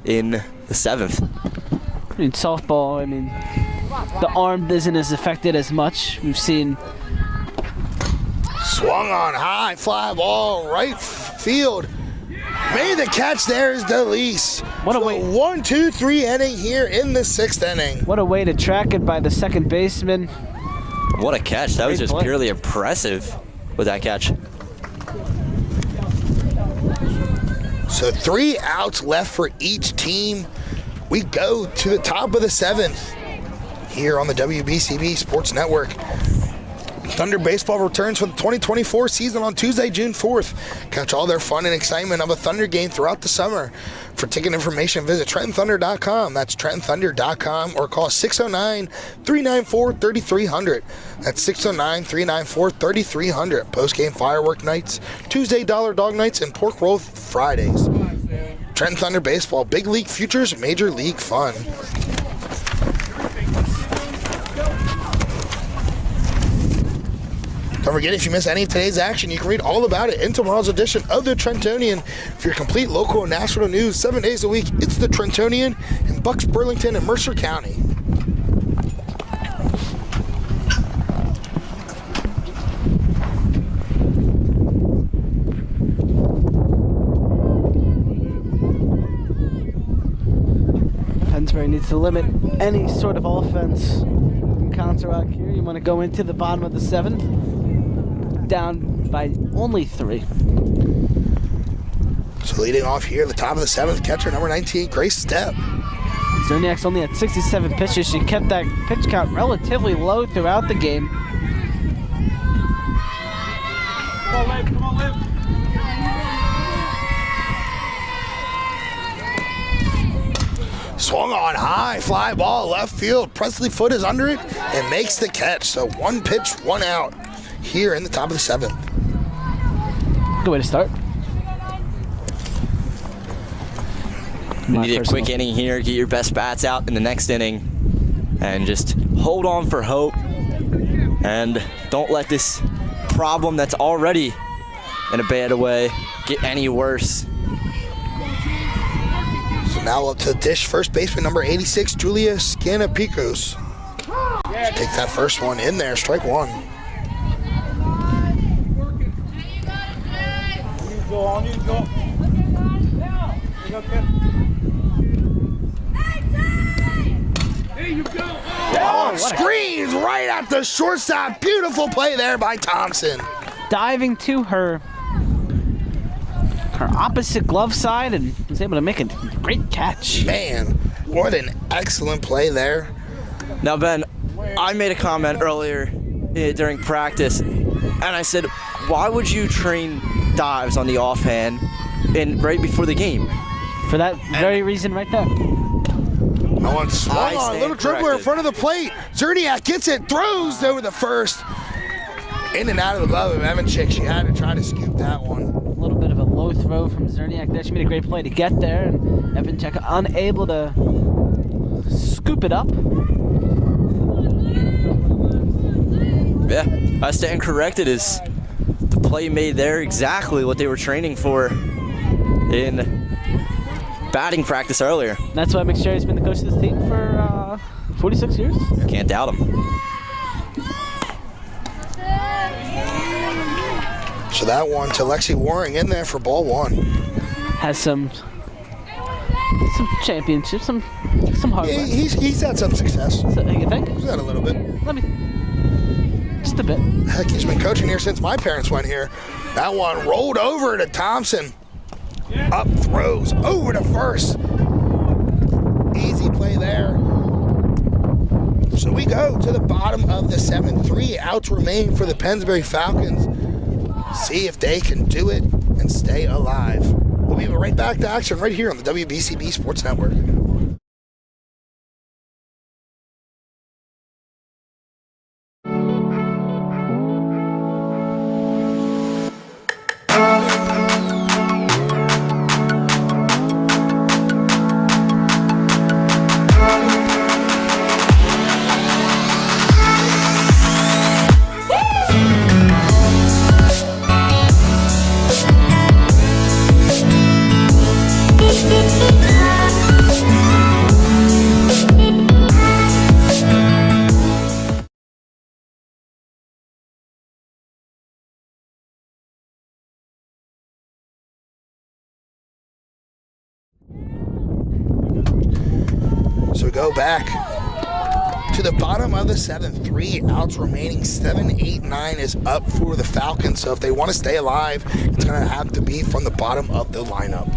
S2: in the 7th.
S3: I mean, softball, the arm isn't as affected as much. We've seen.
S1: Swung on high, fly ball, right field. Made the catch there is DeLeese.
S3: What a
S1: So
S3: way.
S1: 1-2-3 inning here in the 6th inning.
S3: What a way to track it by the second baseman.
S2: What a catch. That was
S3: Great
S2: just
S3: play.
S2: purely impressive with that catch.
S1: So 3 outs left for each team. We go to the top of the 7th here on the WBCB Sports Network. Thunder Baseball returns for the 2024 season on Tuesday, June 4th. Catch all their fun and excitement of a Thunder game throughout the summer. For ticket information, visit TrentonThunder.com. That's TrentonThunder.com or call 609-394-3300. That's 609-394-3300. Post-game firework nights, Tuesday Dollar Dog nights, and pork roll Fridays. Trenton Thunder Baseball, Big League Futures, Major League Fun. Don't forget, if you miss any of today's action, you can read all about it in tomorrow's edition of the Trentonian. For your complete local and national news 7 days a week, it's the Trentonian in Bucks, Burlington, and Mercer County.
S3: Pennsbury needs to limit any sort of offense from Council here. You want to go into the bottom of the 7th. Down by only 3.
S1: So leading off here, the top of the 7th, catcher number 19, Grace Stepp.
S3: Zerniak's only at 67 pitches. She kept that pitch count relatively low throughout the game.
S1: Swung on high, fly ball left field. Presley Foot is under it and makes the catch. So 1 pitch, 1 out here in the top of the 7th.
S3: Good way to start.
S2: You need a quick inning here, get your best bats out in the next inning, and just hold on for hope. And don't let this problem that's already in a bad way get any worse.
S1: So now up to the dish, first baseman number 86, Julia Scanapicos. Take that first one in there, strike 1.
S6: On you go. There you go.
S1: Oh, screens right at the shortstop. Beautiful play there by Thompson.
S3: Diving to her opposite glove side and was able to make a great catch.
S1: Man, what an excellent play there.
S2: Now, Ben, I made a comment earlier during practice, and I said, why would you train dives on the offhand right before the game?
S3: For that very reason right there.
S1: No one swung on, little dribbler in front of the plate. Zerniak gets it, throws over the first. In and out of the glove of Evanchik. She had to try to scoop that one.
S3: A little bit of a low throw from Zerniak there. She made a great play to get there, and Evanchik unable to scoop it up.
S2: Yeah, I stand corrected. Is the play made there exactly what they were training for in batting practice earlier.
S3: That's why McSherry's been the coach of this team for 46 years.
S2: Can't doubt him.
S1: So that one to Lexi Waring in there for ball 1.
S3: Has some championships, some hardware.
S1: He's had some success.
S3: So, you think?
S1: He's had a little bit.
S3: Just a bit.
S1: Heck, he's been coaching here since my parents went here. That one rolled over to Thompson. Up throws over to first. Easy play there. So we go to the bottom of the 7th. 3 outs remain for the Pennsbury Falcons. See if they can do it and stay alive. We'll be right back to action right here on the WBCB Sports Network. So we go back to the bottom of the 7th. 3 outs remaining. 7, 8, 9 is up for the Falcons. So if they want to stay alive, it's going to have to be from the bottom of the lineup.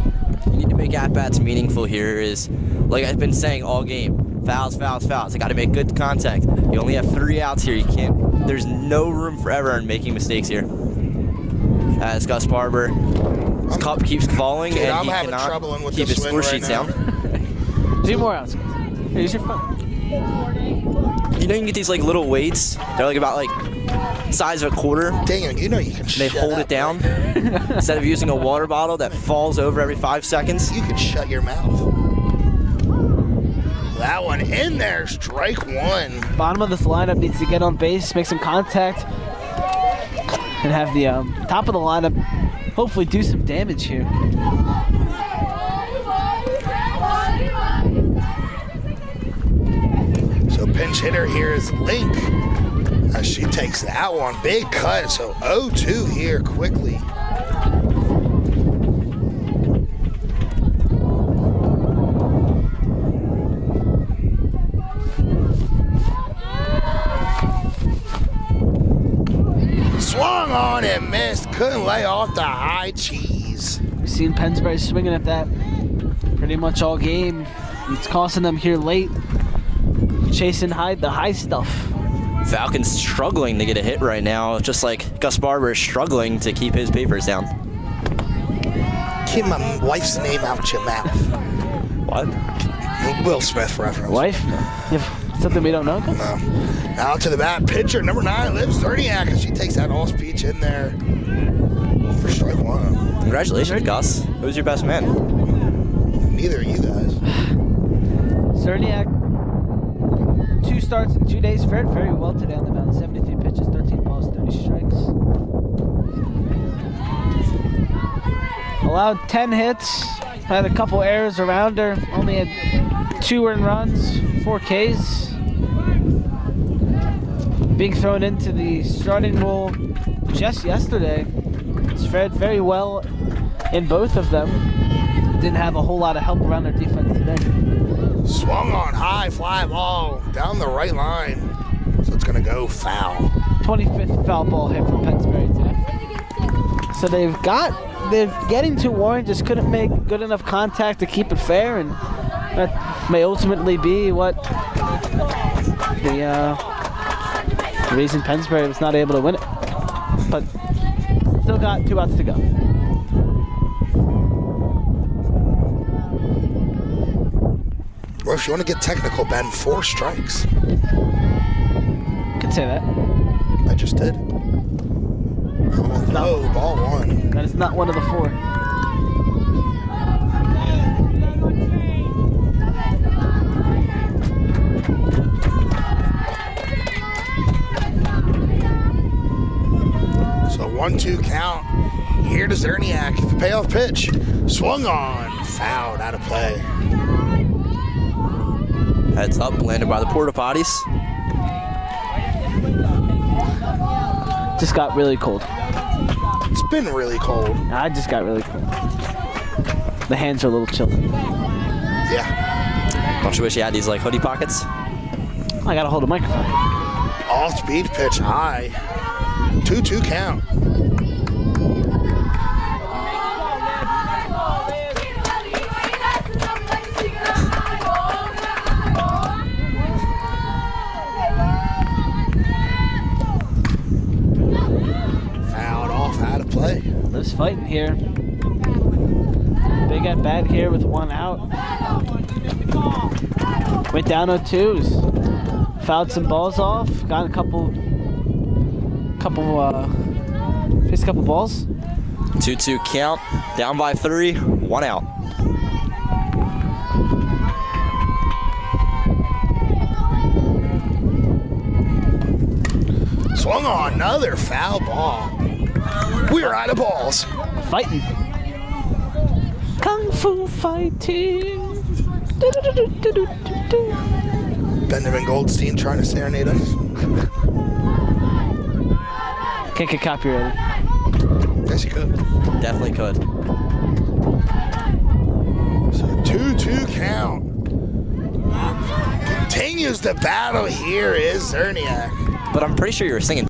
S2: You need to make at-bats meaningful here. Is like I've been saying all game. Fouls, fouls, fouls. I got to make good contact. You only have 3 outs here. You can't. There's no room for error in making mistakes here. As Gus Barber, his cup keeps falling,
S1: Dude,
S2: and
S1: I'm
S2: he
S1: having
S2: cannot
S1: trouble with
S2: keep
S1: this
S2: his score
S1: wind right
S2: sheets
S1: now.
S2: down.
S3: 2 more outs. Here, use your phone.
S2: You know you can get these like little weights. They're like about like size of a quarter.
S1: Dang, you know you can
S2: They hold it down instead of using a water bottle that falls over every 5 seconds.
S1: You can shut your mouth. That one in there, strike 1.
S3: Bottom of this lineup needs to get on base, make some contact, and have the top of the lineup hopefully do some damage here.
S1: So pinch hitter here is Link as she takes that one. Big cut, so 0-2 here quickly. Swung on and missed. Couldn't lay off the high cheese.
S3: We've seen Pennsbury swinging at that pretty much all game. It's costing them here late. Chasing the high stuff.
S2: Falcons struggling to get a hit right now, just like Gus Barber is struggling to keep his papers down.
S1: Keep my wife's name out your mouth.
S2: What?
S1: Will Smith reference.
S3: Wife? Something we don't know?
S1: No. Out to the bat, pitcher number 9, Liv Zerniak, as she takes that all speech in there for strike 1.
S2: Congratulations, Gus. Who's your best man?
S1: Neither of you guys.
S3: Zerniak, 2 starts in 2 days. Fared very well today on the mound. 73 pitches, 13 balls, 30 strikes. Allowed 10 hits. Had a couple errors around her. Only had 2 earned runs, 4 Ks. Being thrown into the starting role just yesterday. She's fared very well in both of them. Didn't have a whole lot of help around their defense today.
S1: Swung on high, fly ball down the right line. So it's going to go foul.
S3: 25th foul ball hit from Pennsbury today. So they're getting to Warren, just couldn't make good enough contact to keep it fair, and that may ultimately be what the reason Pennsbury was not able to win it. But still got 2 outs to go.
S1: Or if you want to get technical, Ben, 4 strikes.
S3: Could say that.
S1: I just did. Oh, no, ball 1.
S3: That is not one of the 4.
S1: So 1-2 count. Here to Zerniak. The payoff pitch. Swung on. Fouled out of play.
S2: Heads up, landed by the porta potties.
S3: Just got really cold.
S1: It's been really cold.
S3: I just got really cold. The hands are a little chilled.
S1: Yeah.
S2: Don't you wish you had these like hoodie pockets?
S3: I gotta hold a microphone.
S1: Off-speed pitch high. 2-2 count. Fouled off, out of play.
S3: Liv's fighting here. Big at bat here with 1 out. Went down 0-2s. Fouled some balls off. Got a couple balls.
S2: 2-2 count. Down by 3. 1 out.
S1: Swung on another foul ball. We're out of balls.
S3: Fighting. Kung Fu fighting.
S1: Benjamin Goldstein trying to serenade us.
S3: Can't get copyrighted.
S1: Yes, you could.
S2: Definitely could.
S1: So 2-2 count. Continues the battle. Here is Zerniak.
S2: But I'm pretty sure you were singing